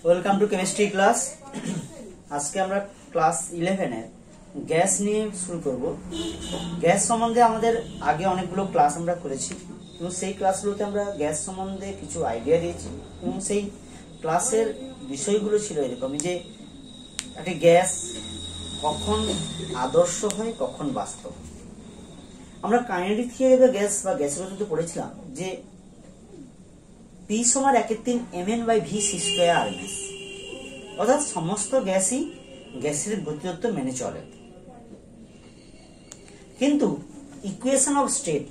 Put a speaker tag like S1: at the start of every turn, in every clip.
S1: Welcome to chemistry class. আজকে আমরা class 11 এর গ্যাস নিয়ে শুরু করব। গ্যাস সম্বন্ধে আমাদের আগে অনেকগুলো ক্লাস আমরা করেছি এবং সেই ক্লাসগুলোতে আমরা গ্যাস সম্বন্ধে কিছু আইডিয়া দিয়েছি এবং সেই ক্লাসের বিষয়গুলো ছিল এরকমই যে একটি গ্যাস কখন আদর্শ হয় কখন বাস্তব। আমরা কাইনেটিক থিওরি বা গ্যাস বা গ্যাসের কথা পড়েছিলাম যে P সমান 1/3 mn/v(c²) RMS, অর্থাৎ সমস্ত গ্যাসই গ্যাসের গতিতত্ত্ব মেনে চলে, কিন্তু ইকুয়েশন অফ স্টেট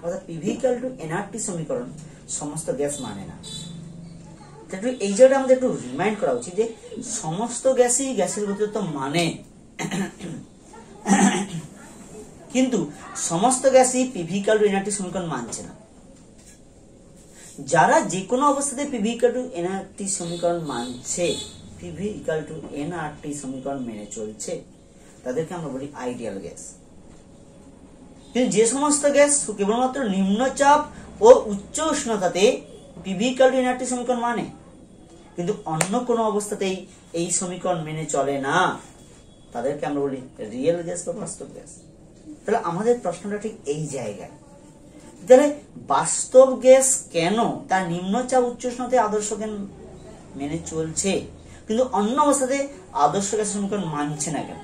S1: অর্থাৎ PV = nRT সমীকরণ সমস্ত গ্যাস মানে না। এই জায়গাটা আমাদের একটু রিমাইন্ড করা উচিত যে সমস্ত গ্যাসই গ্যাসের গতিতত্ত্ব মানে, কিন্তু সমস্ত গ্যাসই PV = nRT সমীকরণ মানছে না। যারা যে কোনো অবস্থাতে PV = nRT সমীকরণ মানছে, PV = nRT সমীকরণ মেনে চলছে, তাদেরকে আমরা বলি আইডিয়াল গ্যাস। কিন্তু যে সমস্ত গ্যাস কেবলমাত্র নিম্নচাপ ও উচ্চ উষ্ণতাতে PV = nRT সমীকরণ মানে, কিন্তু অন্য কোনো অবস্থাতেই এই সমীকরণ মেনে চলে না, তাদেরকে আমরা বলি রিয়েল গ্যাস বা বাস্তব গ্যাস। তাহলে আমাদের প্রশ্নটা ঠিক এই জায়গায়, তাহলে বাস্তব গ্যাস কেন তার নিম্নচাপ উচ্চ উষ্ণতাতে আদর্শ গ্যাস মেনে চলছে কিন্তু অন্য অবস্থাতে আদর্শ গ্যাস সমীকরণ মানছে না কেন,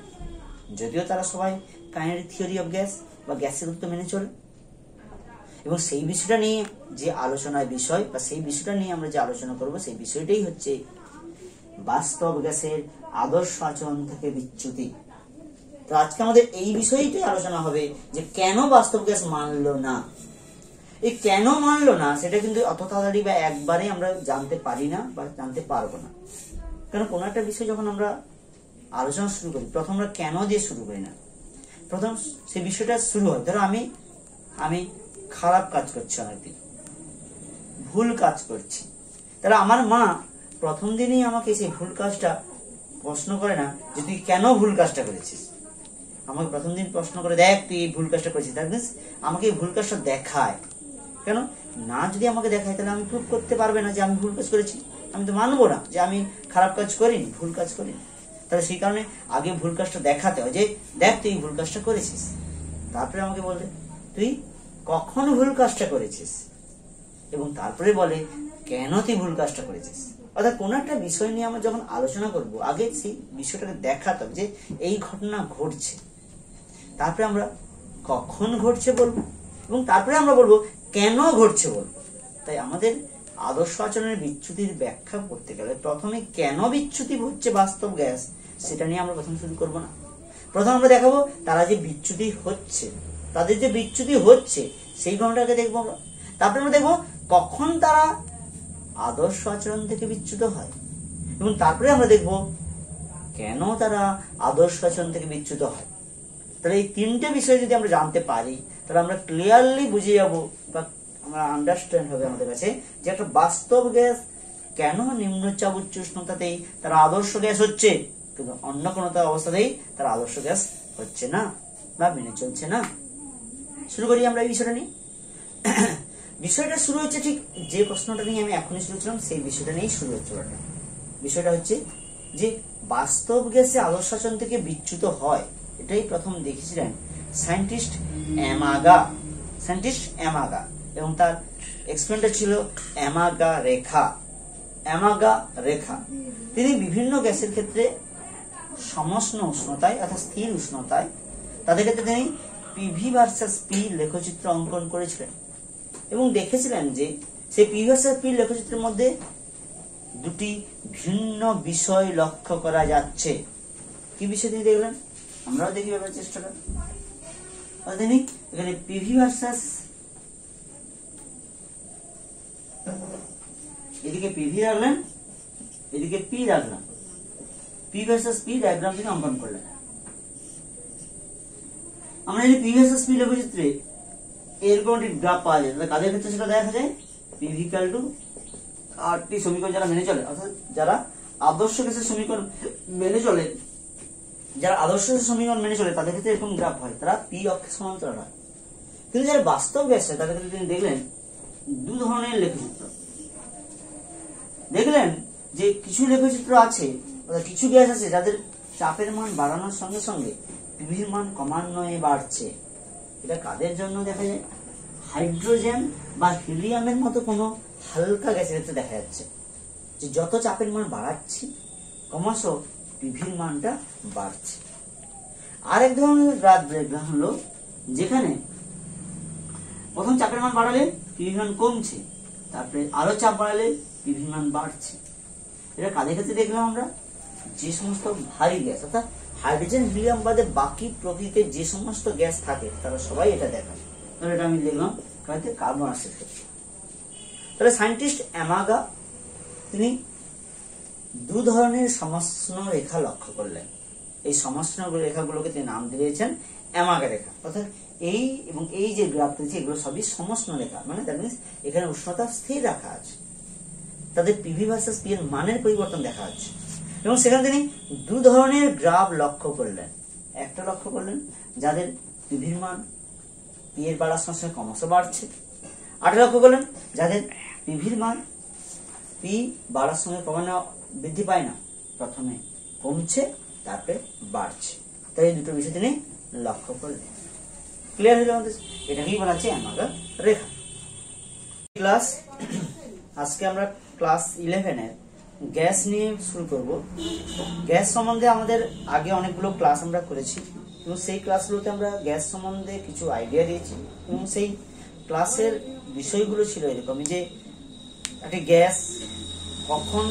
S1: যদিও তারা সবাই কাইনেটিক থিওরি অফ গ্যাস বা গ্যাসের তত্ত্ব মেনে চলে। এবং সেই বিষয়টা নিয়ে যে আলোচনার বিষয় বা সেই বিষয়টা নিয়ে আমরা যে আলোচনা করব সেই বিষয়টাই হচ্ছে বাস্তব গ্যাসের আদর্শ আচরণ থেকে বিচ্যুতি। তো আজকে আমাদের এই বিষয়টাই আলোচনা হবে যে কেন বাস্তব গ্যাস মানলো না। এই কেন মানলো না সেটা কিন্তু অত তাড়াতাড়ি বা একবারে আমরা জানতে পারি না বা জানতে পারবো না, কারণ কোনো একটা বিষয় যখন আমরা আলোচনা শুরু করি প্রথম আমরা কেন দিয়ে শুরু করি না, প্রথম সেই বিষয়টা শুরু হয়। ধরো আমি খারাপ কাজ করছি, অনেকদিন ভুল কাজ করছি, তাহলে আমার মা প্রথম দিনই আমাকে সেই ভুল কাজটা প্রশ্ন করে না যে তুই কেন ভুল কাজটা করেছিস, আমাকে প্রথম দিন প্রশ্ন করে দেখ তুই এই ভুল কাজটা করেছিস, দ্যাট মিন্স আমাকে এই ভুল কাজটা দেখায়। কেন না, যদি আমাকে দেখায় তাহলে আমি প্রুভ করতে পারবে না যে আমি ভুল কাজ করেছি, আমি তো মানবো না যে আমি খারাপ কাজ করিনি, ভুল কাজ করিনি। তাহলে সেই কারণে আগে ভুল কাজটা দেখাতে হয় যে দেখ তুই ভুল কাজটা করেছিস, তারপরে আমাকে বলে তুই কখন ভুল কাজটা করেছিস এবং তারপরে বলে কেন তুই ভুল কাজটা করেছিস। অর্থাৎ কোন একটা বিষয় নিয়ে আমরা যখন আলোচনা করব আগে সেই বিষয়টাকে দেখাতে হবে যে এই ঘটনা ঘটছে, তারপরে আমরা কখন ঘটছে বলবো এবং তারপরে আমরা বলবো কেন ঘটছে বলবো। তাই আমাদের আদর্শ আচরণের বিচ্যুতির ব্যাখ্যা করতে গেলে প্রথমে কেন বিচ্যুতি হচ্ছে বাস্তব গ্যাস সেটা নিয়ে আমরা প্রথম শুরু করবো না। প্রথম আমরা দেখাবো তারা যে বিচ্যুতি হচ্ছে, তাদের যে বিচ্যুতি হচ্ছে সেই ঘটনাটাকে দেখবো আমরা। তারপরে আমরা দেখবো কখন তারা আদর্শ আচরণ থেকে বিচ্যুত হয় এবং তারপরে আমরা দেখবো কেন তারা আদর্শ আচরণ থেকে বিচ্যুত হয়। তাহলে এই তিনটে বিষয় যদি আমরা জানতে পারি তাহলে আমরা ক্লিয়ারলি বুঝে যাবো বা আমরা আন্ডারস্ট্যান্ড হবে আমাদের কাছে যে একটা বাস্তব গ্যাস কেন নিম্নচাপ উচ্চ উষ্ণতাতেই তারা আদর্শ গ্যাস হচ্ছে কিন্তু অন্য কোনো অবস্থাতেই তারা আদর্শ গ্যাস হচ্ছে না বা মেনে চলছে না। শুরু করি আমরা এই বিষয়টা নিয়ে। বিষয়টা শুরু হচ্ছে ঠিক যে প্রশ্নটা নিয়ে আমি এখনই শুরু ছিলাম সেই বিষয়টা নিয়েই শুরু হচ্ছে। বিষয়টা হচ্ছে যে বাস্তব গ্যাসে আদর্শ আচরণ থেকে বিচ্যুত হয়, এটাই প্রথম দেখেছিলেন সায়েন্টিস্ট অ্যামাগা এবং তার এক্সপেরিমেন্টটা ছিল অ্যামাগা রেখা। তিনি বিভিন্ন গ্যাসের ক্ষেত্রে সমষ্ণ উষ্ণতায় অর্থাৎ স্থির উষ্ণতায় তাদের ক্ষেত্রে তিনি PV ভার্সেস P লেখচিত্র অঙ্কন করেছিলেন এবং দেখেছিলেন যে সেই PV ভার্সেস P লেখচিত্রের মধ্যে দুটি ভিন্ন বিষয় লক্ষ্য করা যাচ্ছে। কি বিষয় তিনি দেখলেন আমরাও দেখি ব্যাপার চেষ্টাটা। তিনি এখানে PV ভার্সেস এদিকে PV রাখলেন, এদিকে P রাখলাম, P ভার্সেস P ডায়াগ্রাম থেকে অঙ্কন করলেন। আমরা যদি PV ভার্সেস P লেখচিত্রে এরকম একটি গ্রাফ পাওয়া যায় তাহলে কাদের ক্ষেত্রে সেটা দেখা যায় PV = RT সমীকরণ যারা মেনে চলে, অর্থাৎ যারা আদর্শ গ্যাসের সমীকরণ মেনে চলে, তাদের ক্ষেত্রে এরকম গ্রাফ হয়, তারা P অক্ষের সমান্তরাল হয়। কিন্তু যারা বাস্তব গ্যাস হয় তাদের ক্ষেত্রে তিনি দেখলেন দু ধরনের লেখচিত্র। দেখলেন যে কিছু লেখচিত্র আছে, কিছু গ্যাস আছে যাদের চাপের মান বাড়ানোর সঙ্গে সঙ্গে পিভির মান ক্রমান্বয়ে বাড়ছে। এটা কাদের জন্য দেখা যায়? হাইড্রোজেন বা হিলিয়ামের মতো কোনো হালকা গ্যাসের ক্ষেত্রে দেখা যাচ্ছে যে যত চাপের মান বাড়াচ্ছি ক্রমশ পিভির মানটা বাড়ছে। আরেক ধরনের গ্রাফ ডায়াগ্রাম হলো যেখানে প্রথম চাপের মান বাড়ালে পিভি মান কমছে, তারপরে আরো চাপ বাড়ালে পিভি মান বাড়ছে। এটা কাদের ক্ষেত্রে দেখলাম আমরা? যে সমস্ত ভারী গ্যাস, অর্থাৎ হাইড্রোজেন হিলিয়াম বাদে বাকি প্রকৃতিতে যে সমস্ত গ্যাস থাকে তারা সবাই এটা দেখায়। তাহলে এটা আমি দেখলাম কার্বনাসের ক্ষেত্রে। তাহলে সায়েন্টিস্ট অ্যামাগা তিনি দু ধরনের সমষ্ণ রেখা লক্ষ্য করলেন। এই সমষ্ণ রেখাগুলোকে তিনি নাম দিয়েছেন অ্যামাগা রেখা। অর্থাৎ এই এবং এই যে গ্রাফ রয়েছে এগুলো সবই সমষ্ণ রেখা, মানে দ্যাট মিনস এখানে উষ্ণতা স্থির রাখা আছে, তাদের পিভি ভার্সেস পি এর মানের পরিবর্তন দেখা যাচ্ছে। এবং সেখানে তিনি দু ধরনের গ্রাফ লক্ষ্য করলেন। একটা লক্ষ্য করলেন যাদের পিভির মান পি এর বাড়ার সঙ্গে সঙ্গে ক্রমশ বাড়ছে, আর লক্ষ্য করলেন যাদের পিভির মান পি বাড়ার সঙ্গে ক্রমান্বয়ে বৃদ্ধি পায় না, প্রথমে কমছে তারপরে বাড়ছে। তাই এই দুটো বিষয় তিনি লক্ষ্য করলেন। ক্লিয়ার হয়ে আমাদের? এটাকেই বলা হচ্ছে অ্যামাগা রেখা। ক্লাস আজকে আমরা ক্লাস 11 এর গ্যাস নিয়ে শুরু করব। গ্যাস সম্বন্ধে আমাদের আগে অনেকগুলো ক্লাস আমরা করেছি এবং সেই ক্লাসগুলোতে আমরা গ্যাস সম্বন্ধে কিছু আইডিয়া দিয়েছি এবং সেই ক্লাসের বিষয়গুলো ছিল এরকমই যে একটা গ্যাস কখন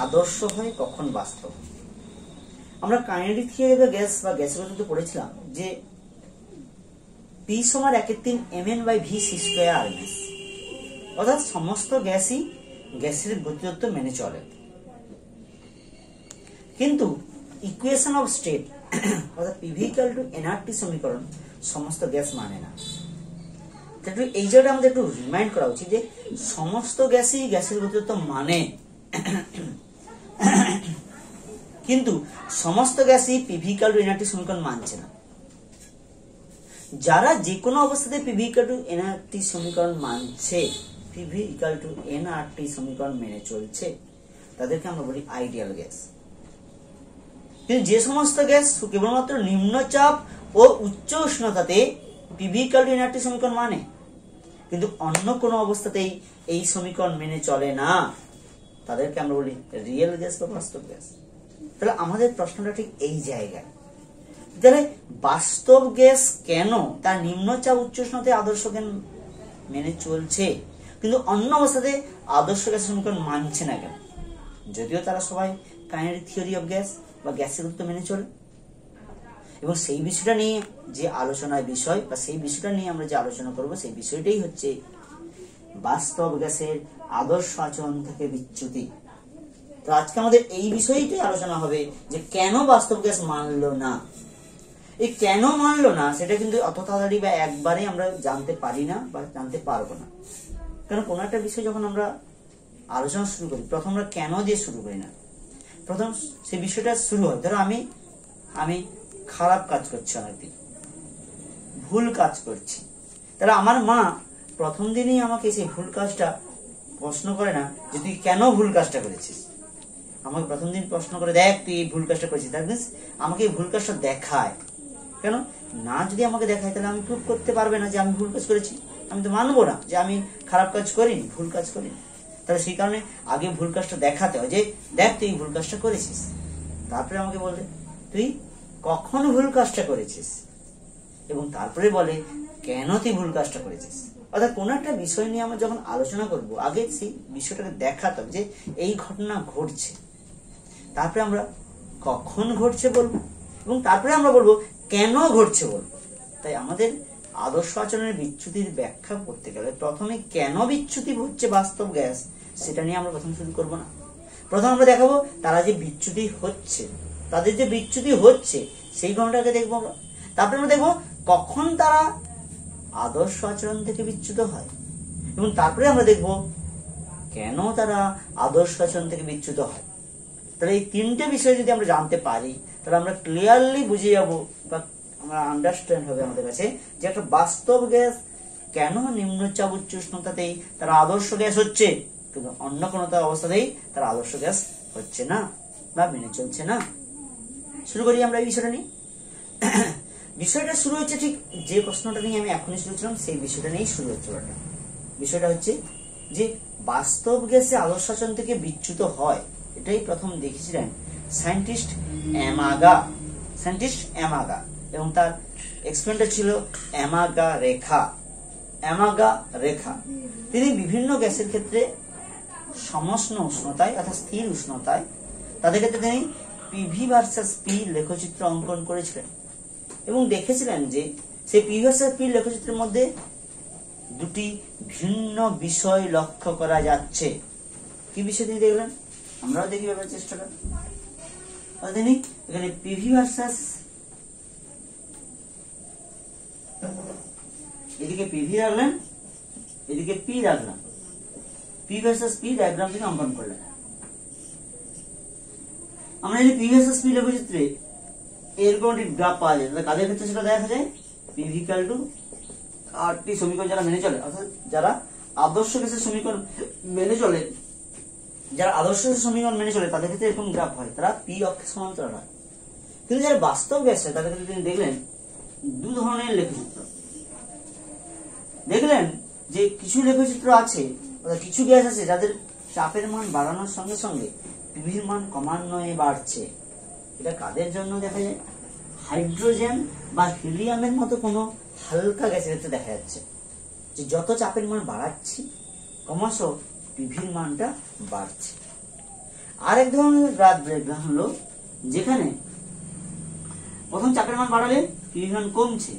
S1: আদর্শ হয়, কখন বাস্তব। আমরা কাইনেটিক থিওরি গ্যাস বা গ্যাসের গতিতে পড়েছিলাম যে পি সমান 1/3 mn/v(c²) RMS, অর্থাৎ সমস্ত গ্যাসই গ্যাসের গতিতত্ত্ব মেনে চলে। কিন্তু ইকুয়েশন অফ স্টেট অর্থাৎ পিভি ইকুয়াল টু এনআরটি সমীকরণ সমস্ত গ্যাস মানে না। এই জায়গাটা আমাদের একটু রিমাইন্ড করা উচিত যে সমস্ত গ্যাসই গ্যাসের গতিতত্ত্ব মানে, কিন্তু সমস্ত গ্যাসই পিভি ইকুয়াল টু এনআরটি সমীকরণ মানছে না। যারা যে কোনো অবস্থাতে পিভি ইকুয়াল টু এনআরটি সমীকরণ মানছে, পিভি ইকুয়াল টু এনআরটি সমীকরণ মেনে চলছে, তাদেরকে আমরা বলি আইডিয়াল গ্যাস। কিন্তু যে সমস্ত গ্যাস কেবলমাত্র নিম্নচাপ ও উচ্চ উষ্ণতাতে পিভি ইকুয়াল টু এনআরটি সমীকরণ মানে, কিন্তু অন্য কোনো অবস্থাতেই এই সমীকরণ মেনে চলে না, তাদেরকে আমরা বলি রিয়েল গ্যাস বা বাস্তব গ্যাস। তাহলে আমাদের প্রশ্নটা ঠিক এই জায়গায়, তাহলে বাস্তব গ্যাস কেন তার নিম্নচাপ উচ্চ উষ্ণতায় আদর্শ জ্ঞান মেনে চলছে কিন্তু অন্য অবস্থাতে আদর্শ গ্যাসের সমীকরণ মানছে না কেন? যদিও তারা সবাই কাইনেটিক থিওরি অফ গ্যাস বা গ্যাসের তত্ত্ব মেনে চলে। এবং সেই বিষয়টা নিয়ে যে আলোচনার বিষয় বা সেই বিষয়টা নিয়ে আমরা যে আলোচনা করব সেই বিষয়টাই হচ্ছে বাস্তব গ্যাসের আদর্শ আচরণ থেকে বিচ্যুতি। তো আজকে আমাদের এই বিষয়টাই আলোচনা হবে যে কেন বাস্তব গ্যাস মানলো না। এই কেন মানলো না সেটা কিন্তু অত তাড়াতাড়ি বা একবারে আমরা জানতে পারি না বা জানতে পারবো না। কারণ কোনো একটা বিষয় যখন আমরা আলোচনা শুরু করি প্রথম আমরা কেন দিয়ে শুরু করি না, প্রথম সেই বিষয়টা শুরু হয়। ধরো আমি খারাপ কাজ করছি, অনেকদিন ভুল কাজ করছি, তাহলে আমার মা প্রথম দিনই আমাকে সেই ভুল কাজটা প্রশ্ন করে না যে তুই কেন ভুল কাজটা করেছিস। আমাকে প্রথম দিন প্রশ্ন করে দেখ তুই এই ভুল কাজটা করেছিস, দ্যাট মিন্স আমাকে এই ভুল কাজটা দেখায়। কেন না? যদি আমাকে দেখায় তাহলে আমি প্রুভ করতে পারবে না যে আমি ভুল কাজ করেছি, আমি তো মানবো না যে আমি খারাপ কাজ করিনি, ভুল কাজ করিনি। তাহলে সেই কারণে আগে ভুল কাজটা দেখাতে হয় যে দেখ তুই ভুল কাজটা করেছিস, তারপরে আমাকে বলে তুই কখন ভুল কাজটা করেছিস এবং তারপরে বলে কেন তুই ভুল কাজটা করেছিস। অর্থাৎ কোন একটা বিষয় নিয়ে আমরা যখন আলোচনা করব আগে সেই বিষয়টাকে দেখাতে হবে যে এই ঘটনা ঘটছে, তারপরে আমরা কখন ঘটছে বলবো এবং তারপরে আমরা বলবো কেন ঘটছে বলবো। তাই আমাদের আদর্শ আচরণের বিচ্যুতির ব্যাখ্যা করতে গেলে প্রথমে কেন বিচ্যুতি হচ্ছে বাস্তব গ্যাস সেটা নিয়ে আমরা প্রথম শুরু করবো না। প্রথম আমরা দেখাবো তারা যে বিচ্যুতি হচ্ছে, তাদের যে বিচ্যুতি হচ্ছে সেই ঘটনাটাকে দেখবো আমরা। তারপরে আমরা দেখবো কখন তারা আদর্শ আচরণ থেকে বিচ্যুত হয় এবং তারপরে আমরা দেখবো কেন তারা আদর্শ আচরণ থেকে বিচ্যুত হয়। তাহলে এই তিনটে বিষয় যদি আমরা জানতে পারি তাহলে আমরা ক্লিয়ারলি বুঝে যাবো বা আমরা আন্ডারস্ট্যান্ড হবে আমাদের কাছে যে একটা বাস্তব গ্যাস কেন নিম্নচাপ উচ্চ উষ্ণতাতেই তারা আদর্শ গ্যাস হচ্ছে কিন্তু অন্য কোনো অবস্থাতেই তারা আদর্শ গ্যাস হচ্ছে না বা মেনে চলছে না। শুরু করি আমরা এই বিষয়টা নিয়ে। বিষয়টা শুরু হচ্ছে ঠিক যে প্রশ্নটা নিয়ে আমি এখনই শুরু ছিলাম, সেই বিষয়টা নিয়েই শুরু হচ্ছে। বিষয়টা হচ্ছে যে বাস্তব গ্যাসে আলোর আচরণ থেকে বিচ্যুত হয়, এটাই প্রথম দেখেছিলেন সায়েন্টিস্ট অ্যামাগা এবং তার এক্সপেরিমেন্ট ছিল অ্যামাগা রেখা। তিনি বিভিন্ন গ্যাসের ক্ষেত্রে সমষ্ণ উষ্ণতায় অর্থাৎ স্থির উষ্ণতায় তাদের ক্ষেত্রে তিনি পিভি ভার্সাস পি লেখচিত্র অঙ্কন করেছিলেন এবং দেখেছিলেন যে সেই পিভি ভার্সাস পি লেখচিত্রের মধ্যে দুটি ভিন্ন বিষয় লক্ষ্য করা যাচ্ছে। কি বিষয় তিনি দেখলেন? আমরাও দেখি ব্যাপার চেষ্টাটা। তিনি এখানে পিভি ভার্সাস, এদিকে পিভি রাখলেন, এদিকে পি রাখলাম, পি ভার্সাস পি ডায়াগ্রাম থেকে অঙ্কন করলেন। আমরা যদি পি ভার্সাস পি লেখচিত্রে এরকম একটি গ্রাফ পাওয়া যায়, তাহলে কাদের ক্ষেত্রে সেটা দেখা যায়? পিভি ইকুয়াল টু আটটি সমীকরণ যারা মেনে চলে, অর্থাৎ যারা আদর্শ গ্যাসের সমীকরণ মেনে চলে, তাদের ক্ষেত্রে এরকম গ্রাফ হয়, তারা পি অক্ষের সমান্তরাল হয়। কিন্তু যারা বাস্তব গ্যাস হয় তাদের ক্ষেত্রে তিনি দেখলেন দু ধরনের লেখচিত্র। দেখলেন যে কিছু লেখচিত্র আছে, কিছু গ্যাস আছে যাদের চাপের মান বাড়ানোর সঙ্গে সঙ্গে পিভির মান ক্রমান্বয়ে বাড়ছে। এটা কাদের জন্য দেখা যায়? হাইড্রোজেন বা হিলিয়ামের মতো কোনো হালকা গ্যাসের ক্ষেত্রে দেখা যাচ্ছে যে যত চাপের মান বাড়াচ্ছি ক্রমশ পিভির মানটা বাড়ছে। আরেক ধরনের গ্রাফ হলো যেখানে প্রথম চাপের মান বাড়ালে পিভির মান কমছে,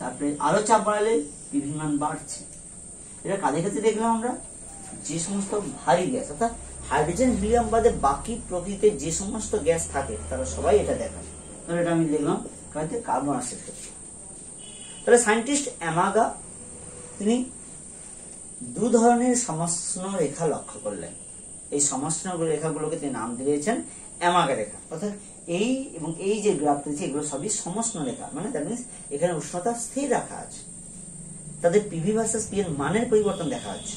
S1: তারপরে আরো চাপ বাড়ালে পিভির মান বাড়ছে। এটা কাদের ক্ষেত্রে দেখলাম আমরা? যে সমস্ত ভারী গ্যাস, অর্থাৎ হাইড্রোজেন হিলিয়াম বাদে বাকি প্রকৃতিতে যে সমস্ত গ্যাস থাকে তারা সবাই এটা দেখায়। তাহলে এটা আমি দেখলাম কার্বন ডাইঅক্সাইড ক্ষেত্রে। তাহলে সায়েন্টিস্ট অ্যামাগা তিনি দু ধরনের সমষ্ণ রেখা লক্ষ্য করলেন। এই সমষ্ণ রেখাগুলোকে তিনি নাম দিয়েছেন অ্যামাগা রেখা। অর্থাৎ এই এবং এই যে গ্রাফ রয়েছে এগুলো সবই সমষ্ণ রেখা, মানে দ্যাট মিনস এখানে উষ্ণতা স্থির রাখা আছে, তাদের পিভি ভার্সাস পি এর মানের পরিবর্তন দেখা যাচ্ছে।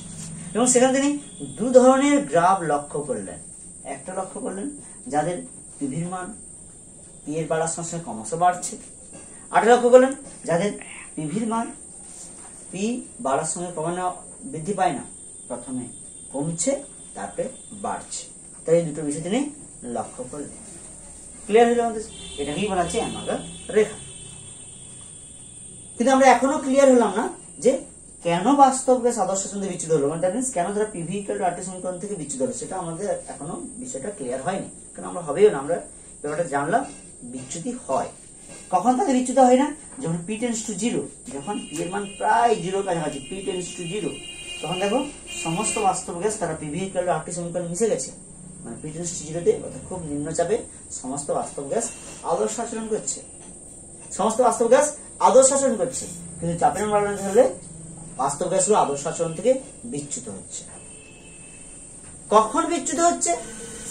S1: এবং সেখানে তিনি দু ধরনের গ্রাফ লক্ষ্য করলেন। একটা লক্ষ্য করলেন যাদের পিভির মান পি এর বাড়ার সঙ্গে সঙ্গে ক্রমশ বাড়ছে, আর লক্ষ্য করলেন যাদের পিভির মান পি বাড়ার সঙ্গে ক্রমান্বয়ে বৃদ্ধি পায় না, প্রথমে কমছে তারপরে বাড়ছে। তাই এই দুটো বিষয় তিনি লক্ষ্য করলেন। ক্লিয়ার হলো আমাদের? এটাকেই বলা হচ্ছে অ্যামাগা রেখা। কিন্তু আমরা এখনো ক্লিয়ার হলাম না যে কেন বাস্তব গ্যাস আদর্শ আচরণ থেকে বিচ্যুত হলো, মানে দ্যাট মিনস কেন তারা পিভি ইকুয়াল টু আরটি সমীকরণ থেকে বিচ্যুত হলো, সেটা আমাদের এখনো বিষয়টা ক্লিয়ার হয়নি। কারণ আমরা হবেও না, আমরা ব্যাপারটা জানলাম বিচ্যুতি হয়। কখন তাদের বিচ্যুত হয় না? যখন পি টেন্ডস টু জিরো, যখন পি এর মান প্রায় জিরোর কাছাকাছি, পি টেন্ডস টু জিরো, তখন দেখো সমস্ত বাস্তব গ্যাস তারা পিভি ইকুয়াল টু আরটি সমীকরণ মিশে গেছে, মানে পি টেন্ডস টু জিরোতে, অর্থাৎ খুব নিম্ন চাপে সমস্ত বাস্তব গ্যাস আদর্শ আচরণ করছে, কিন্তু চাপের মান বাড়ানোর ফলে বাস্তব গ্যাসগুলো আদর্শ আচরণ থেকে বিচ্যুত হচ্ছে। কখন বিচ্যুত হচ্ছে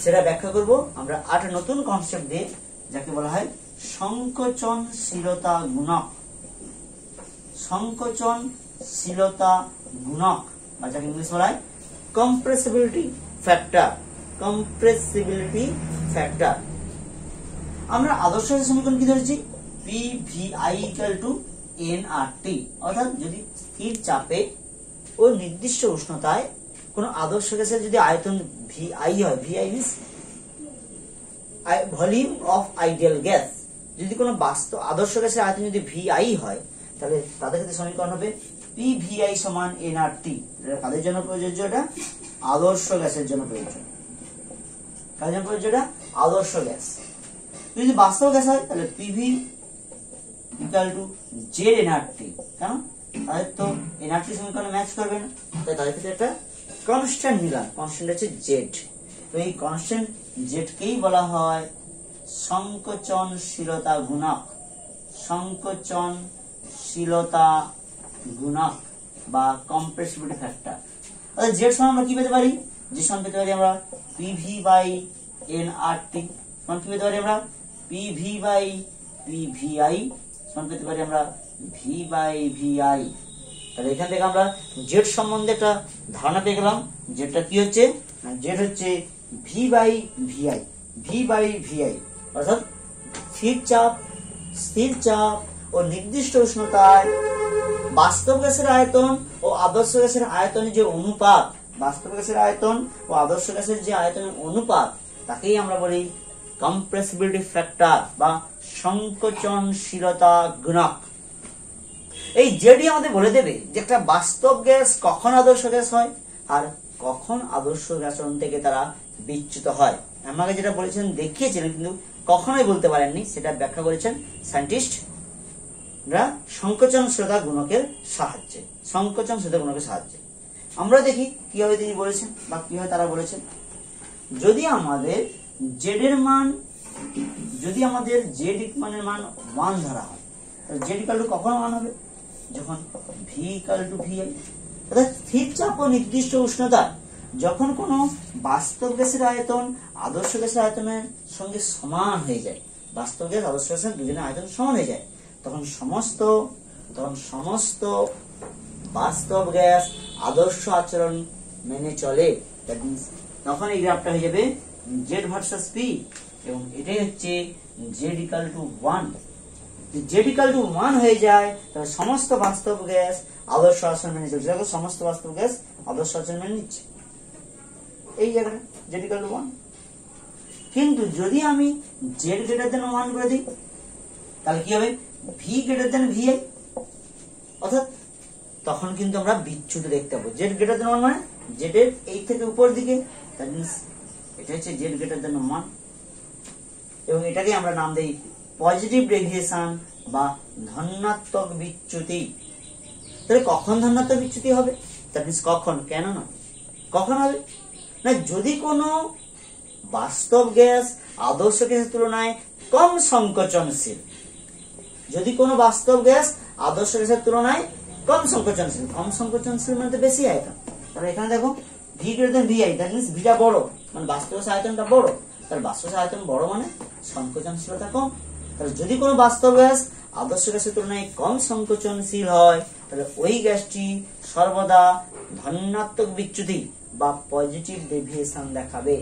S1: সেটা ব্যাখ্যা করব আমরা আর নতুন কনসেপ্ট দিয়ে, যাকে বলা হয় সংকোচনশীলতা গুণক, বা যাকে ইংলিশ বলা হয় কম্প্রেসিবিলিটি ফ্যাক্টর। আমরা আদর্শ সমীকরণ কি ধরেছি? PVI ইকুয়াল টু nRT, অর্থাৎ যদি স্থির চাপে ও নির্দিষ্ট উষ্ণতায় কোন আদর্শ গ্যাসের যদি আয়তন VI হয়, VI means volume of ideal gas, যদি কোনো বাস্তব আদর্শ গ্যাসের আয়তন যদি VI হয়, তাহলে তাদের ক্ষেত্রে সমীকরণ হবে PVI সমান nRT। এটা কাদের জন্য প্রযোজ্য? এটা আদর্শ গ্যাসের জন্য প্রযোজ্য। কাদের জন্য প্রযোজ্য? এটা আদর্শ গ্যাস। যদি বাস্তব গ্যাস হয় তাহলে PV ইকুয়াল টু ZnRT। কেন? তাদের তো nRT সমীকরণ ম্যাচ করবে না, তাই তাদের ক্ষেত্রে একটা কনস্ট্যান্ট নিলাম, কনস্ট্যান্ট হচ্ছে Z। তো এই কনস্ট্যান্ট Z কেই বলা হয় সংকোচনশীলতা গুণক বা কম্প্রেসিবিলিটি ফ্যাক্টর। অর্থাৎ Z সমান আমরা কি পেতে পারি? Z সমান পেতে পারি আমরা PV বাই nRT, সমান কি পেতে পারি আমরা PV বাই PVI, সমান পেতে পারি আমরা V বাই VI। তাহলে এখান থেকে আমরা Z সম্বন্ধে একটা ধারণা পেয়ে গেলাম। যেটা কি হচ্ছে? Z হচ্ছে V by VI, V by VI অর্থাৎ স্থির চাপ ও নির্দিষ্ট উষ্ণতায় বাস্তব গ্যাসের আয়তন ও আদর্শ গ্যাসের আয়তনের যে অনুপাত, বাস্তব গ্যাসের আয়তন ও আদর্শ গ্যাসের যে আয়তনের অনুপাত, তাকেই আমরা বলি কম্প্রেসিবিলিটি ফ্যাক্টর বা সংকোচনশীলতা গুণক। এই জেডি আমাদের বলে দেবে যে একটা বাস্তব গ্যাস কখন আদর্শ গ্যাস হয় আর কখন আদর্শ গ্যাস থেকে তারা বিচ্যুত হয়। আমাকে যেটা বলেছেন দেখিয়েছিলেন, কিন্তু কখনোই বলতে পারেননি, সেটা ব্যাখ্যা করেছেন সায়েন্টিস্টরা সংকোচনশীলতা গুণকের সাহায্যে। সংকোচনশীলতা গুণকের সাহায্যে আমরা দেখি কিভাবে তিনি বলেছেন বা কিভাবে তারা বলেছেন। যদি আমাদের জেড এর মান, যদি আমাদের জেড মানের মান 1 ধরা হয়, তাহলে জেড ইকুয়াল টু কখন 1 হবে? যখন ভি ইকুয়াল টু ভিআই, অর্থাৎ স্থির চাপ ও নির্দিষ্ট উষ্ণতা যখন কোনো বাস্তব গ্যাসের আয়তন আদর্শ গ্যাসের আয়তনের সঙ্গে সমান হয়ে যায়, বাস্তব গ্যাস আদর্শ গ্যাসের দুজনের আয়তন সমান হয়ে যায়, তখন সমস্ত বাস্তব গ্যাস আদর্শ আচরণ মেনে চলে। তখন এই গ্রাফটা হয়ে যাবে জেড ভার্সাস পি, এবং এটাই হচ্ছে Z equal to 1। Z equal to 1 হয়ে যায়, তাহলে সমস্ত বাস্তব গ্যাস আদর্শ আচরণ মেনে চলছে। দেখো সমস্ত বাস্তব গ্যাস আদর্শ আচরণ মেনে নিচ্ছে এই জায়গাটা জেড ইকুয়াল টু 1। কিন্তু যদি আমি জেড গ্রেটার দেন 1 করে দিই, তাহলে কি হবে? ভি গ্রেটার দেন ভিআই, অর্থাৎ তখন কিন্তু আমরা বিচ্যুত দেখতে পাবো। জেড গ্রেটার দেন 1 মানে জেড এর এই থেকে উপর দিকে, দ্যাট মিন্স এটা হচ্ছে জেড গ্রেটার দেন 1, এবং এটাকে আমরা নাম দেই পজিটিভ ডেভিয়েশন বা ধনাত্মক বিচ্যুতি। তাহলে কখন ধনাত্মক বিচ্যুতি হবে? দ্যাট মিন্স কখন, কেন না কখন হবে না, যদি কোনো বাস্তব গ্যাস আদর্শ গ্যাসের তুলনায় কম সংকোচনশীল, যদি কোনো বাস্তব গ্যাস আদর্শ গ্যাসের তুলনায় কম সংকোচনশীল মানে বেশি আয়তন। তাহলে এখানে দেখো V greater than V I, that means ভিটা বড়, মানে বাস্তব গ্যাসের আয়তনটা বড়, তাহলে বাস্তব গ্যাসের আয়তন বড় মানে সংকোচনশীলতা কম। তাহলে যদি কোনো বাস্তব গ্যাস আদর্শ গ্যাসের তুলনায় কম সংকোচনশীল হয়, তাহলে ওই গ্যাসটি সর্বদা ধনাত্মক বিচ্যুতি বা পজিটিভ ডেভিয়েশন দেখাবে।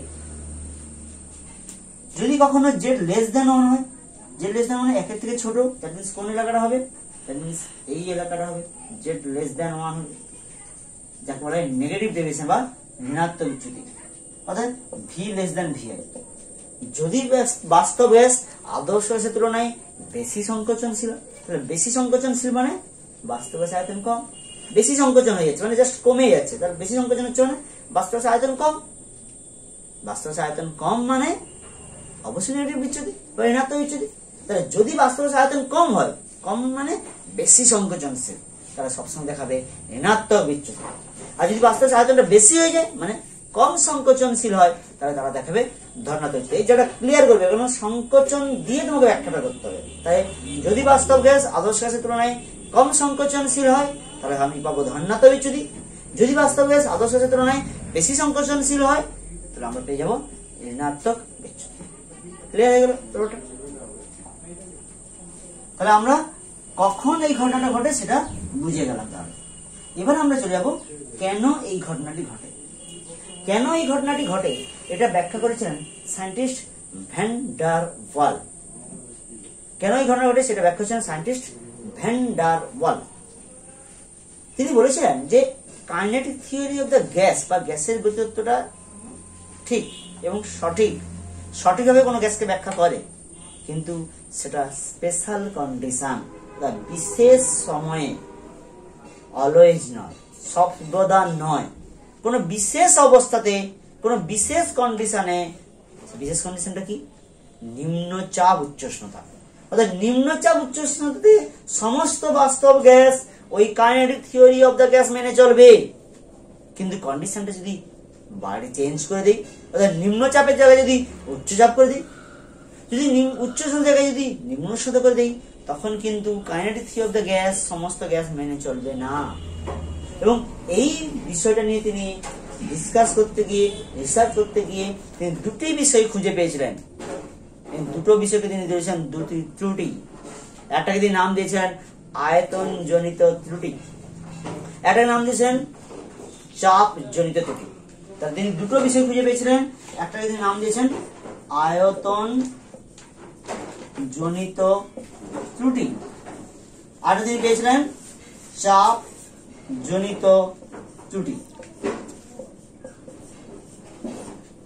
S1: যদি কখনো জেড লেস দেন 1 হয়, জেড লেস দেন 1 একের থেকে ছোট, দ্যাট মিন্স কোন এলাকাটা হবে? দ্যাট মিন্স এই এলাকাটা হবে, জেড লেস দেন 1 হবে, যাকে বলা হয় নেগেটিভ ডেভিয়েশন বা ঋণাত্মক বিচ্যুতি, অর্থাৎ ভি লেস দেন ভিআই। যদি বাস্তব গ্যাস আদর্শ গ্যাসের তুলনায় বেশি সংকোচনশীল, তাহলে বেশি সংকোচনশীল মানে বাস্তব গ্যাসের আয়তন কম, বেশি সংকোচন হয়ে যাচ্ছে মানে জাস্ট কমে যাচ্ছে, তাহলে বেশি সংকোচন হচ্ছে মানে বাস্তব গ্যাসের আয়তন কম, বাস্তব গ্যাসের আয়তন কম মানে অবশ্যই নেগেটিভ বিচ্যুতি বা ঋণাত্মক বিচ্যুতি। তাহলে যদি বাস্তব গ্যাসের আয়তন কম হয়, কম মানে বেশি সংকোচনশীল, তাহলে সবসময় দেখাবে ঋণাত্মক বিচ্যুতি। আর যদি বাস্তব গ্যাসের আয়তনটা বেশি হয়ে যায় মানে কম সংকোচনশীল হয়, তাহলে তারা দেখাবে ধনাত্মক বিচ্যুতি। এই যেটা ক্লিয়ার করবে, কারণ সংকোচন দিয়ে তোমাকে ব্যাখ্যাটা করতে হবে। তাই যদি বাস্তব গ্যাস আদর্শ গ্যাসের তুলনায় কম সংকোচনশীল হয়, তাহলে আমি পাবো ধনাত্মক বিচ্যুতি। যদি বাস্তব গ্যাস আদর্শ গ্যাসের তুলনায় বেশি সংকোচনশীল হয়, তাহলে আমরা পেয়ে যাবো ঋণাত্মক বিচ্যুতি। ক্লিয়ার হয়ে গেল? তাহলে আমরা কখন এই ঘটনাটা ঘটে সেটা বুঝে গেলাম। তাহলে এবার আমরা চলে যাবো কেন এই ঘটনাটি ঘটে। কেন এই ঘটনাটি ঘটে এটা ব্যাখ্যা করেছিলেন সায়েন্টিস্ট ভ্যান ডার ওয়াল। কেন এই ঘটনা ঘটে সেটা ব্যাখ্যা করেছিলেন সায়েন্টিস্ট ভ্যান ডার ওয়াল। তিনি বলেছিলেন যে kinetic theory of the gas বা গ্যাসের গতিতত্ত্বটা ঠিক এবং সঠিকভাবে কোনো গ্যাসকে ব্যাখ্যা করে, কিন্তু সেটা স্পেশাল কন্ডিশন বা বিশেষ সময়ে, অলওয়েজ নয়, সর্বদা নয়, কোনো বিশেষ অবস্থাতে, কোনো বিশেষ কন্ডিশনে। বিশেষ কন্ডিশনটা কি? নিম্নচাপ উচ্চোষ্ণতা। অর্থাৎ নিম্নচাপ উচ্চোষ্ণতাতে সমস্ত বাস্তব গ্যাস ওই kinetic theory of the gas মেনে চলবে, কিন্তু কন্ডিশনটা যদি বাইরে চেঞ্জ করে দিই, অর্থাৎ নিম্নচাপের জায়গায় যদি উচ্চচাপ করে দিই, যদি উচ্চোষ্ণতার জায়গায় যদি নিম্নোষ্ণতা করে দিই, তখন কিন্তু kinetic theory of the gas সমস্ত গ্যাস মেনে চলবে না। এবং এই বিষয়টা নিয়ে তিনি ডিসকাস করতে গিয়ে, রিসার্চ করতে গিয়ে তিনি দুটি বিষয় খুঁজে পেয়েছিলেন। দুটো বিষয়কে তিনি দিয়েছেন দুটি ত্রুটি। একটাকে তিনি নাম দিয়েছেন আয়তন জনিত ত্রুটি, একটা নাম দিয়েছেন চাপ জনিত ত্রুটি। তাহলে তিনি দুটো বিষয় খুঁজে পেয়েছিলেন, একটাকে তিনি নাম দিয়েছেন আয়তন জনিত ত্রুটি, আর তিনি পেয়েছিলেন চাপ জনিত ত্রুটি।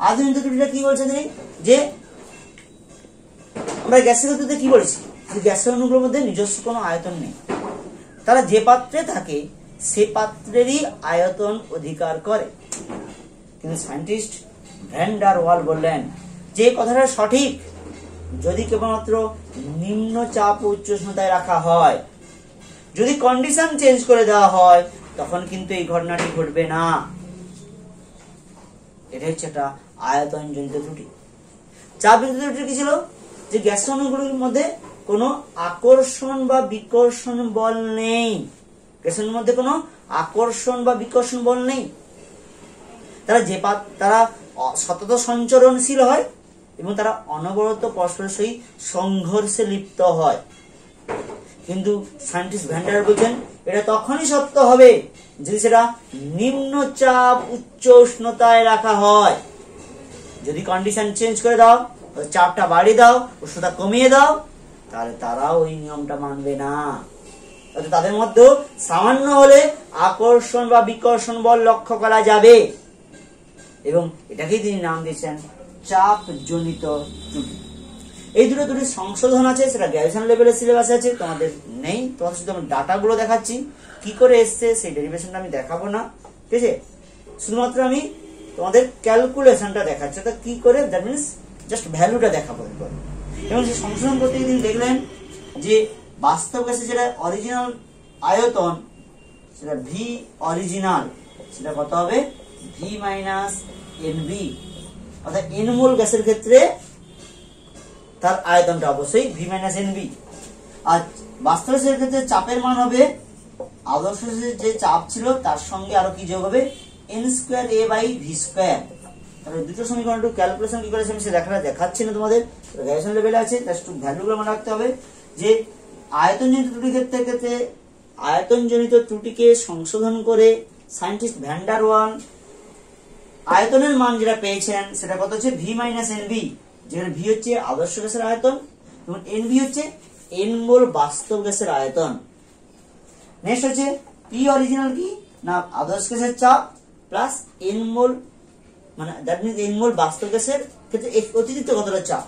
S1: আয়তনজনিত ত্রুটিটা কি বলছেন তিনি, যে আমরা গ্যাসের ক্ষেত্রে কি বলেছি, যে গ্যাসের অণুগুলোর মধ্যে নিজস্ব কোনো আয়তন নেই, তারা যে পাত্রে থাকে সে পাত্রেরই আয়তন অধিকার করে। কিন্তু সায়েন্টিস্ট ভ্যান ডার ওয়াল বললেন যে কথাটা সঠিক যদি কেবলমাত্র নিম্ন চাপ ও উচ্চ উষ্ণতায় রাখা হয়, যদি কন্ডিশন চেঞ্জ করে দেওয়া হয় তখন কিন্তু এই ঘটনাটি ঘটবে না। এটা হচ্ছে একটা আয়তন জনিত ত্রুটি। চাপ জনিত ত্রুটি কি ছিল, যে গ্যাস অণুগুলির মধ্যে কোনো আকর্ষণ বা বিকর্ষণ বল নেই, গ্যাসের মধ্যে কোনো আকর্ষণ বা বিকর্ষণ বল নেই, তারা সতত সঞ্চরণশীল হয় এবং তারা অনবরত পরস্পরের সহিত সংঘর্ষে লিপ্ত হয়। কিন্তু সায়েন্টিস্ট ভ্যান ডার বলছেন এটা তখনই সত্য হবে যদি সেটা নিম্ন চাপ উচ্চ উষ্ণতায় রাখা হয়। যদি কন্ডিশন চেঞ্জ করে দাও, চাপটা বাড়িয়ে দাও, উষ্ণতা কমিয়ে দাও, তাহলে তারা ওই নিয়মটা মানবে না। তাদের মধ্যে সামান্য হলে আকর্ষণ বা বিকর্ষণ বল লক্ষ্য করা যাবে, এবং এটাকেই তিনি নাম দিয়েছেন চাপ জনিত ত্রুটি। এই দুটো ত্রুটির সংশোধন আছে, সেটা গ্র্যাজুয়েশন লেভেলের সিলেবাসে আছে, তোমাদের নেই। তোমাদের শুধু আমি ডাটাগুলো দেখাচ্ছি, কি করে এসছে সেই ডেরিভেশনটা আমি দেখাবো না, ঠিক আছে? শুধুমাত্র আমি তোমাদের ক্যালকুলেশনটা দেখাচ্ছি, ওটা কি করে, দ্যাট মিনস জাস্ট ভ্যালুটা দেখাবো। এবং সেই সংশোধন করতে তিনি দেখলেন যে বাস্তব গ্যাসে যেটা অরিজিনাল আয়তন সেটা ভি অরিজিনাল, সেটা কত হবে ভি মাইনাস এনবি, অর্থাৎ এন মোল গ্যাসের ক্ষেত্রে তার আয়তনটা অবশ্যই ভি মাইনাস এনবি। আর বাস্তব গ্যাসের ক্ষেত্রে চাপের মান হবে আদর্শ যে চাপ ছিল তার সঙ্গে আরো কি যোগ হবে N square A by V square. তাহলে দুটো সমীকরণ একটু ক্যালকুলেশন কি করেছে আমি সে দেখাচ্ছি না তোমাদের, গ্র্যাজুয়েশন লেভেলে আছে, জাস্ট একটু ভ্যালুগুলো মনে রাখতে হবে। যে আয়তনজনিত ত্রুটির ক্ষেত্রে আয়তনজনিত ত্রুটিকে সংশোধন করে সায়েন্টিস্ট ভ্যান ডার ওয়াল আয়তনের মান যেটা পেয়েছেন সেটা কত হচ্ছে ভি মাইনাস এনবি, যেখানে ভি হচ্ছে আদর্শ গ্যাসের আয়তন এবং এনবি হচ্ছে এন মোল বাস্তব গ্যাসের আয়তন। নেক্সট হচ্ছে পি অরিজিনাল কি না আদর্শ গ্যাসের চাপ প্লাস এন মোল, মানে দ্যাট মিনস এন মোল বাস্তব গ্যাসের ক্ষেত্রে অতিরিক্ত কতটা চাপ,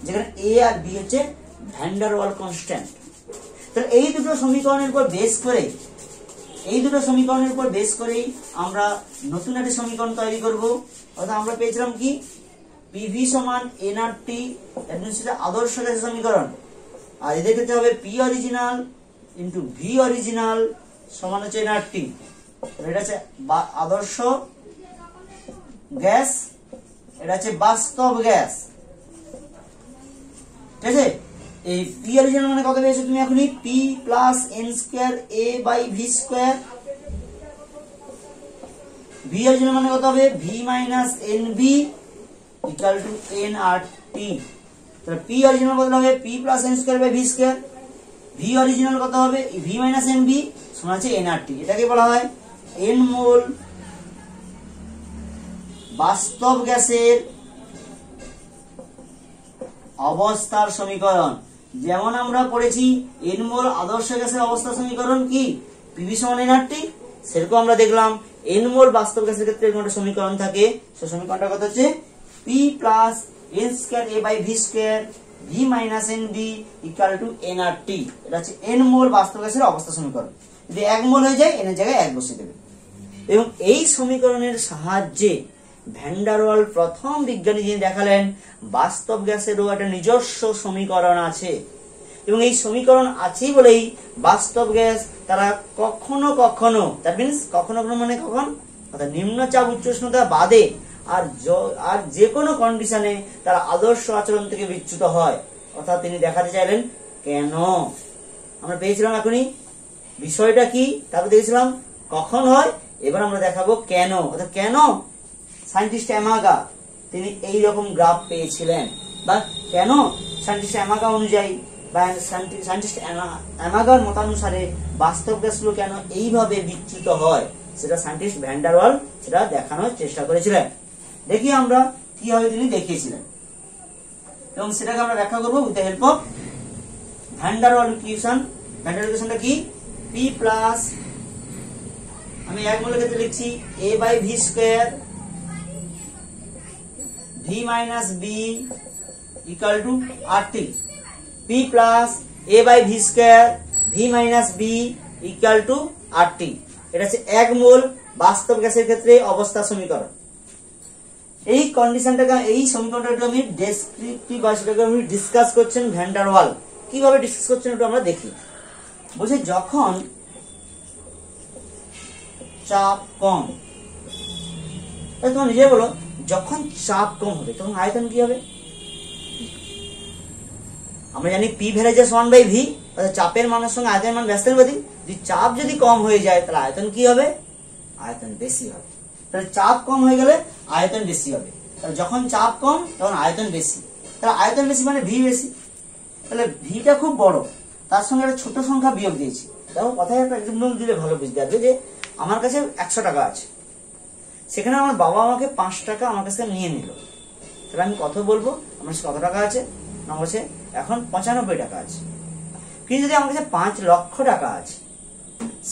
S1: যেখানে এ আর বি হচ্ছে ভ্যান ডার ওয়াল কনস্ট্যান্ট। তাহলে এই দুটো সমীকরণের উপর বেস করেই আমরা নতুন একটা সমীকরণ তৈরি করব। অর্থাৎ আমরা পেয়েছিলাম কি পিভি সমান এনআরটি, সেটা আদর্শ গ্যাসের সমীকরণ, আর এদের ক্ষেত্রে হবে P original into V original সমান হচ্ছে এনআরটি। এটা হচ্ছে আদর্শ গ্যাস, এটা হচ্ছে বাস্তব গ্যাস, ঠিক আছে? এই পি অরিজিনাল মানে কত পেয়েছো তুমি এখনই, P plus N square A by V square. V original মানে কত হবে V minus N B equal to N R T. তাহলে পি অরিজিনাল কত হবে P plus N square by V square. V original কত হবে ভি মাইনাস এন বি সমান হচ্ছে এন আর টি। এটাকে বলা হয় এন মোল বাস্তব গ্যাসের অবস্থার সমীকরণ। যেমন আমরা পড়েছি এন মোল আদর্শ গ্যাসের অবস্থার সমীকরণ কি পিভি সমান এনআরটি, সেরকম আমরা দেখলাম এন মোল বাস্তব গ্যাসের ক্ষেত্রে এরকম একটা সমীকরণ থাকে। সেই সমীকরণটা কত হচ্ছে P plus N square A by V square V minus N B equal to NRT. এটা হচ্ছে এন মোল বাস্তব গ্যাসের অবস্থা সমীকরণ। যদি 1 মোল হয়ে যায় এন এর জায়গায় 1 বসিয়ে দেবে। এবং এই সমীকরণের সাহায্যে ভ্যান ডার ওয়াল প্রথম বিজ্ঞানী যিনি দেখালেন বাস্তব গ্যাসেরও একটা নিজস্ব সমীকরণ আছে, এবং এই সমীকরণ আছে বলেই বাস্তব গ্যাস তারা কখনো কখনো, দ্যাট মিন্স কখনো কখনো মানে কখন, অর্থাৎ নিম্নচাপ উচ্চ উষ্ণতা বাদে আর যে কোনো কন্ডিশনে তারা আদর্শ আচরণ থেকে বিচ্যুত হয়। অর্থাৎ তিনি দেখাতে চাইলেন কেন। আমরা পেয়েছিলাম এখনই বিষয়টা কি, তারপর দেখেছিলাম কখন হয়, এবার আমরা দেখাবো কেন। অর্থাৎ কেন সায়েন্টিস্ট অ্যামাগা তিনি এই রকম গ্রাফ পেয়েছিলেন, বা কেন সায়েন্টিস্ট অ্যামাগা অনুযায়ী বা সায়েন্টিস্ট অ্যামাগার মতানুসারে বাস্তব গ্যাসগুলো কেন এইভাবে বিচ্যুত হয়, সেটা সায়েন্টিস্ট ভ্যান ডার ওয়াল সেটা দেখানোর চেষ্টা করেছিলেন। দেখি আমরা কিভাবে তিনি দেখিয়েছিলেন এবং সেটাকে আমরা ব্যাখ্যা করবো with the help of van der Waal equation. Van der ইকুয়েশনটা কি? পি প্লাস, আমি এক মূলের ক্ষেত্রে লিখছি a by V square v minus B equal to RT। p plus a by V square v minus B equal to RT। এটা হচ্ছে এক মোল বাস্তব গ্যাসের ক্ষেত্রে অবস্থা সমীকরণ। এই কন্ডিশনটাকে, এই সমীকরণটাকে আমি ডেসক্রিপটিভ বা সেটাকে আমি ডিসকাস করছেন ভ্যান ডার ওয়াল। কিভাবে ডিসকাস করছেন একটু আমরা দেখি। বলছে যখন চাপ কম, তোমরা নিজে বলো, যখন চাপ কম হবে তখন আয়তন কি হবে? আমরা জানি পি ভ্যারেজাস 1/v, চাপের মানের সঙ্গে আয়তনের মান ব্যস্তানুপাতিক। যদি চাপ যদি কম হয়ে যায় তাহলে আয়তন কি হবে? আয়তন বেশি হবে। তাহলে চাপ কম হয়ে গেলে আয়তন বেশি হবে। তাহলে যখন চাপ কম তখন আয়তন বেশি, তাহলে আয়তন বেশি মানে ভি বেশি। তাহলে ভিটা খুব বড়, তার সঙ্গে একটা ছোট সংখ্যা বিয়োগ দিয়েছি। দেখো কথায় একটা এক্সাম্পল দিলে ভালো বুঝতে পারবে যে আমার কাছে 100 টাকা আছে, সেখানে আমার বাবা আমাকে 5 টাকা আমার কাছে নিয়ে নিল, তাহলে আমি কত বলবো? আমার কাছে কত টাকা আছে? আমার কাছে এখন 95 টাকা আছে। কিন্তু যদি আমার কাছে 5 লক্ষ টাকা আছে,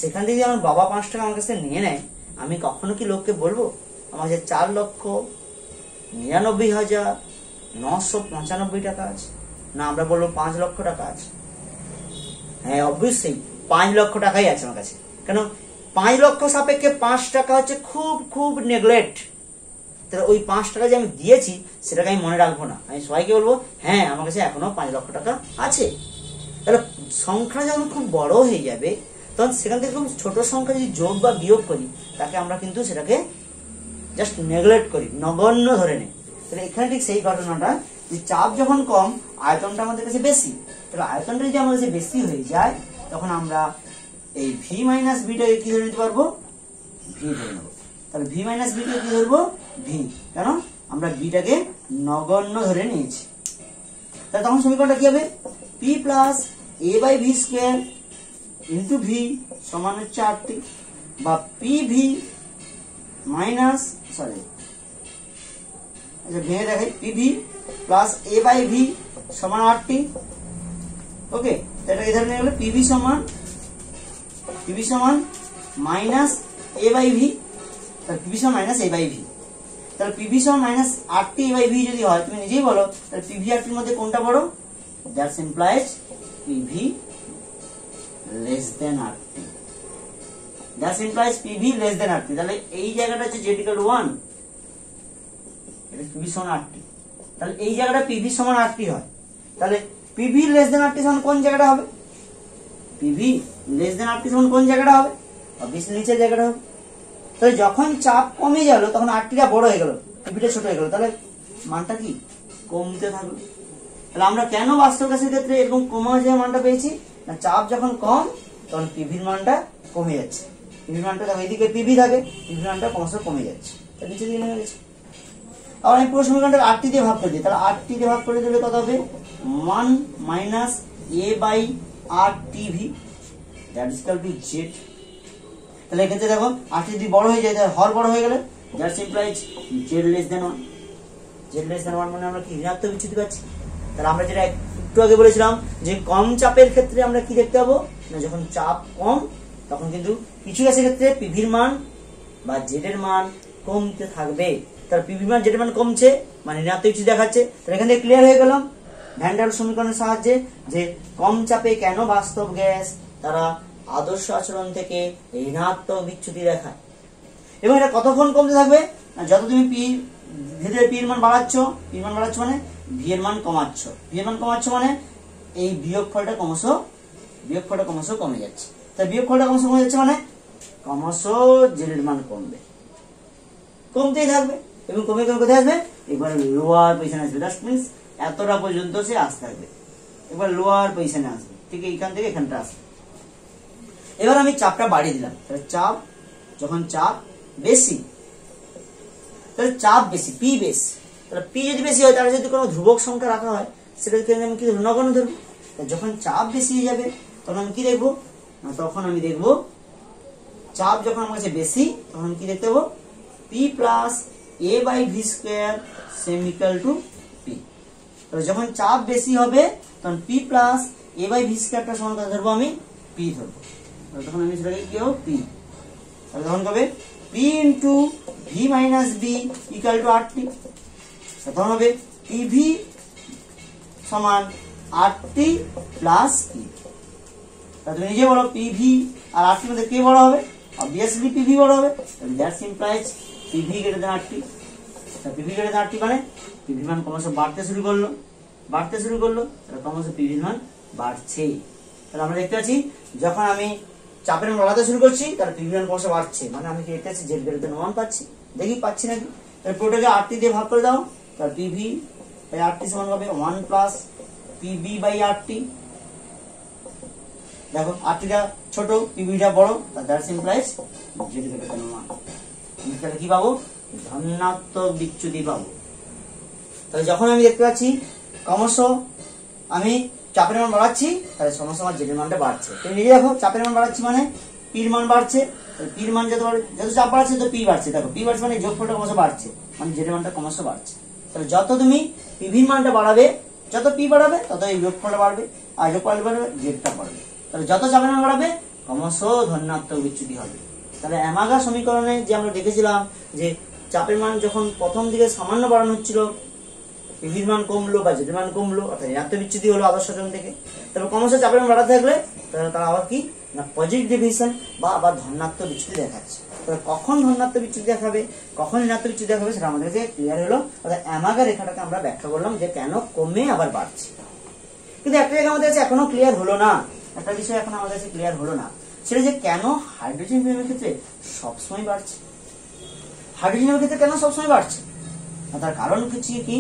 S1: সেখান থেকে আমার বাবা 5 টাকা আমার কাছে নিয়ে নেয়, আমি কখনো কি লোককে বলবো আমার কাছে 4,99,995 টাকা আছে? না, আমরা বলবো 5 লক্ষ টাকা আছে। হ্যাঁ, অবশ্যই 5 লক্ষ টাকাই আছে আমার কাছে। কেন? 5 লক্ষ সাপেক্ষে 5 টাকা হচ্ছে খুব খুব নেগলেক্ট। তাহলে ওই 5 টাকা যে আমি দিয়েছি সেটাকে আমি মনে রাখবো না, আমি সবাইকে বলবো হ্যাঁ আমার কাছে এখনো 5 লক্ষ টাকা আছে। তাহলে সংখ্যা যখন খুব বড় হয়ে যাবে তখন সেখান থেকে খুব ছোট সংখ্যা যদি যোগ বা বিয়োগ করি, তাকে আমরা কিন্তু সেটাকে জাস্ট নেগলেক্ট করি, নগণ্য ধরে নেই। তাহলে এখানে ঠিক সেই ঘটনাটা, যে চাপ যখন কম আয়তনটা আমাদের কাছে বেশি। তাহলে আয়তনটা যদি আমাদের কাছে বেশি হয়ে যায় তখন আমরা এই ভি মাইনাস বিটাকে কি ধরে নিতে পারবো? ভি ধরে নেবো। তাহলে ভি মাইনাস বিটাকে কি ধরবো? ভি। কেন? আমরা বিটাকে নগণ্য ধরে নিয়েছি। তাহলে তখন সমীকরণটা কি হবে? P plus A by V square into V সমান হচ্ছে RT, বা পি ভি মাইনাস, সরি আচ্ছা ভেঙে দেখাই, P V plus A by V সমান RT। ওকে, এটা এই ধরনের হলো পিভি সমান মাইনাস এ বাই ভি, তাহলে পিভি সমান মাইনাস এ বাই ভি। তাহলে পিভি সমান মাইনাস RT বাই ভি যদি হয়, তুমি নিজেই বলো তাহলে পিভি RT এর মধ্যে কোনটা বড়? That's implies PV less than RT। That's implies PV less than RT। তাহলে এই জায়গাটা হচ্ছে z equal to 1, এটা পিভি সমান RT। তাহলে এই জায়গাটা পিভি সমান RT হয়। তাহলে পিভি লেস দেন RT সমান কোন জায়গাটা হবে? পিভি লেস দেন RT সমান কোন জায়গাটা হবে? অবভিয়াসলি নিচের জায়গাটা হবে। তাহলে যখন চাপ কমে গেল তখন RTটা বড় হয়ে গেল, পিভিটা ছোট হয়ে গেল, তাহলে মানটা কি? কমতে থাকলো। তাহলে আমরা কেন বাস্তব গ্যাসের ক্ষেত্রে এরকম কমা যায় মানটা পেয়েছি? না, চাপ যখন কম তখন পিভির মানটা কমে যাচ্ছে। পিভির মানটা দেখো এইদিকে পিভি থাকে, পিভির মানটা ক্রমশ কমে যাচ্ছে, তাহলে নিচে দিকে নেমে গেছে। আবার আমি পুরো সমীকরণটা RT দিয়ে ভাগ করে দিই, তাহলে RT দিয়ে ভাগ করে দিলে কত হবে? 1 minus a by RTV, that is equal to z। তাহলে এক্ষেত্রে দেখো RT যদি বড় হয়ে যায়, তাহলে হর বড় হয়ে গেলে that's implies z less than 1। z less than 1 মানে আমরা কি ঋণাত্মক বিচ্যুতি পাচ্ছি। তাহলে আমরা যেটা একটু আগে বলেছিলাম যে কম চাপের ক্ষেত্রে আমরা কি দেখতে পাবো? না, যখন চাপ কম তখন কিন্তু কিছু গ্যাসের ক্ষেত্রে পিভির মান বা জেড এর মান কমতে থাকবে। তার পিভি মান জেড মান কমছে মানে ঋণাত্মক বিচ্যুতি দেখাচ্ছে। তাহলে এখান থেকে ক্লিয়ার হয়ে গেলাম ভ্যান ডার সমীকরণের সাহায্যে যে কম চাপে কেন বাস্তব গ্যাস তারা আদর্শ আচরণ থেকে ঋণাত্মক বিচ্যুতি দেখায়। এবং এটা কতক্ষণ কমতে থাকবে? যত তুমি ধীরে ধীরে পি এর মান বাড়াচ্ছ মানে ভি এর মান কমাচ্ছ, মানে এই বিয়োগফলটা ক্রমশ কমে যাচ্ছে। তাই বিয়োগফলটা ক্রমশ কমে যাচ্ছে মানে ক্রমশ জেড এর মান কমতেই থাকবে এবং কমে কোথায় আসবে? এবার লোয়ার পজিশনে আসবে। দ্যাট মিন্স এতটা পর্যন্ত সে আসতে থাকবে, এবার লোয়ার পজিশনে আসবে, ঠিক এইখান থেকে এখানটা আসবে। এবার আমি চাপটা বাড়িয়ে দিলাম, তাহলে যখন চাপ বেশি, তাহলে চাপ বেশি, পি বেশি। তাহলে পি যদি বেশি হয়, তাহলে যদি কোনো ধ্রুবক সংখ্যা রাখা হয় সেটাকে আমি কি নগণ্য ধরবো। যখন চাপ বেশি হয়ে যাবে তখন আমি কি দেখবো? তখন আমি দেখবো চাপ যখন আমার কাছে বেশি তখন কি দেখতে পাবো P plus A by V square same equal to P. তাহলে যখন চাপ বেশি হবে তখন P plus A by V স্কোয়ারটা সমান কত ধরবো আমি পি ধরবো। তখন আমি সেটাকে কি হবো পি, তাহলে তখন হবে P into V minus B equal to R T. তখন হবে পিভি সমান আর টি প্লাস পি। তুমি নিজে বলো পিভি আর আর টির মধ্যে কে বড় হবে? অবভিয়াসলি পিভি বড় হবে। That's implies PV greater than R T. PV greater than R T মানে পিভি মান ক্রমশ বাড়তে শুরু করলো, তাহলে ক্রমশ পিভি মান বাড়ছে। তাহলে আমরা দেখতে পাচ্ছি যখন আমি চাপের মান বাড়াতে শুরু করছি তাহলে পিভি মান ক্রমশ বাড়ছে, মানে আমি কি দেখতে পাচ্ছি জেড গ্রেটার দ্যান 1 পাচ্ছি। দেখি পাচ্ছি নাকি? তাহলে পুরোটাকে আর টি দিয়ে ভাগ করে দাও, তাহলে পিভি বাই আর টি সমান হবে 1 প্লাস পিভি বাই আর টি। দেখো আর টিটা ছোট, পিভিটা বড়, that's implies Z greater than 1। তাহলে কি পাবো? ধনাত্মক বিচ্যুতি পাবো। তাহলে যখন আমি দেখতে পাচ্ছি ক্রমশ আমি চাপের মান বাড়াচ্ছি তাহলে সমস্ত আমার জেড এর মানটা বাড়ছে। তুমি নিজে দেখো চাপের মান বাড়াচ্ছি মানে পির মান বাড়ছে, পির মান যত চাপ বাড়ছে তো পি বাড়ছে। দেখো পি বাড়ছে মানে যোগফলটা ক্রমশ বাড়ছে, মানে জেড এর মানটা ক্রমশ বাড়ছে। তাহলে যত তুমি পিভির মানটা বাড়াবে, যত পি বাড়াবে তত এই যোগফলটা বাড়বে, আর যোগফল বাড়বে জেডটা বাড়বে। তাহলে যত চাপের মান বাড়াবে ক্রমশ ধনাত্মক বিচ্যুতি হবে। তাহলে অ্যামাগা সমীকরণে যে আমরা দেখেছিলাম যে চাপের মান যখন প্রথম দিকে সামান্য বাড়ানো হচ্ছিল পিভির মান কমলো বা জেড মান কমলো, অর্থাৎ ঋণাত্মক বিচ্যুতি হলো আদর্শ চরণ থেকে। তারপর ক্রমশ চাপের মান বাড়াতে থাকলে তাহলে তারা আবার কি না পজিটিভ ডেভিয়েশন বা আবার ধনাত্মক বিচ্যুতি দেখাচ্ছে। তাহলে কখন ধনাত্মক বিচ্যুতি দেখাবে, কখন ঋণাত্মক বিচ্যুতি দেখাবে সেটা আমাদের কাছে ক্লিয়ার হলো। অর্থাৎ অ্যামাগা রেখাটাকে আমরা ব্যাখ্যা করলাম যে কেন কমে আবার বাড়ছে। কিন্তু একটা জায়গা আমাদের কাছে এখনো ক্লিয়ার হলো না, একটা বিষয় এখন আমাদের কাছে ক্লিয়ার হলো না, সেটা যে কেন হাইড্রোজেন হিলিয়ামের ক্ষেত্রে সবসময় বাড়ছে। হাইড্রোজেনের ক্ষেত্রে কেন সবসময় বাড়ছে? তার কারণ হচ্ছে কি,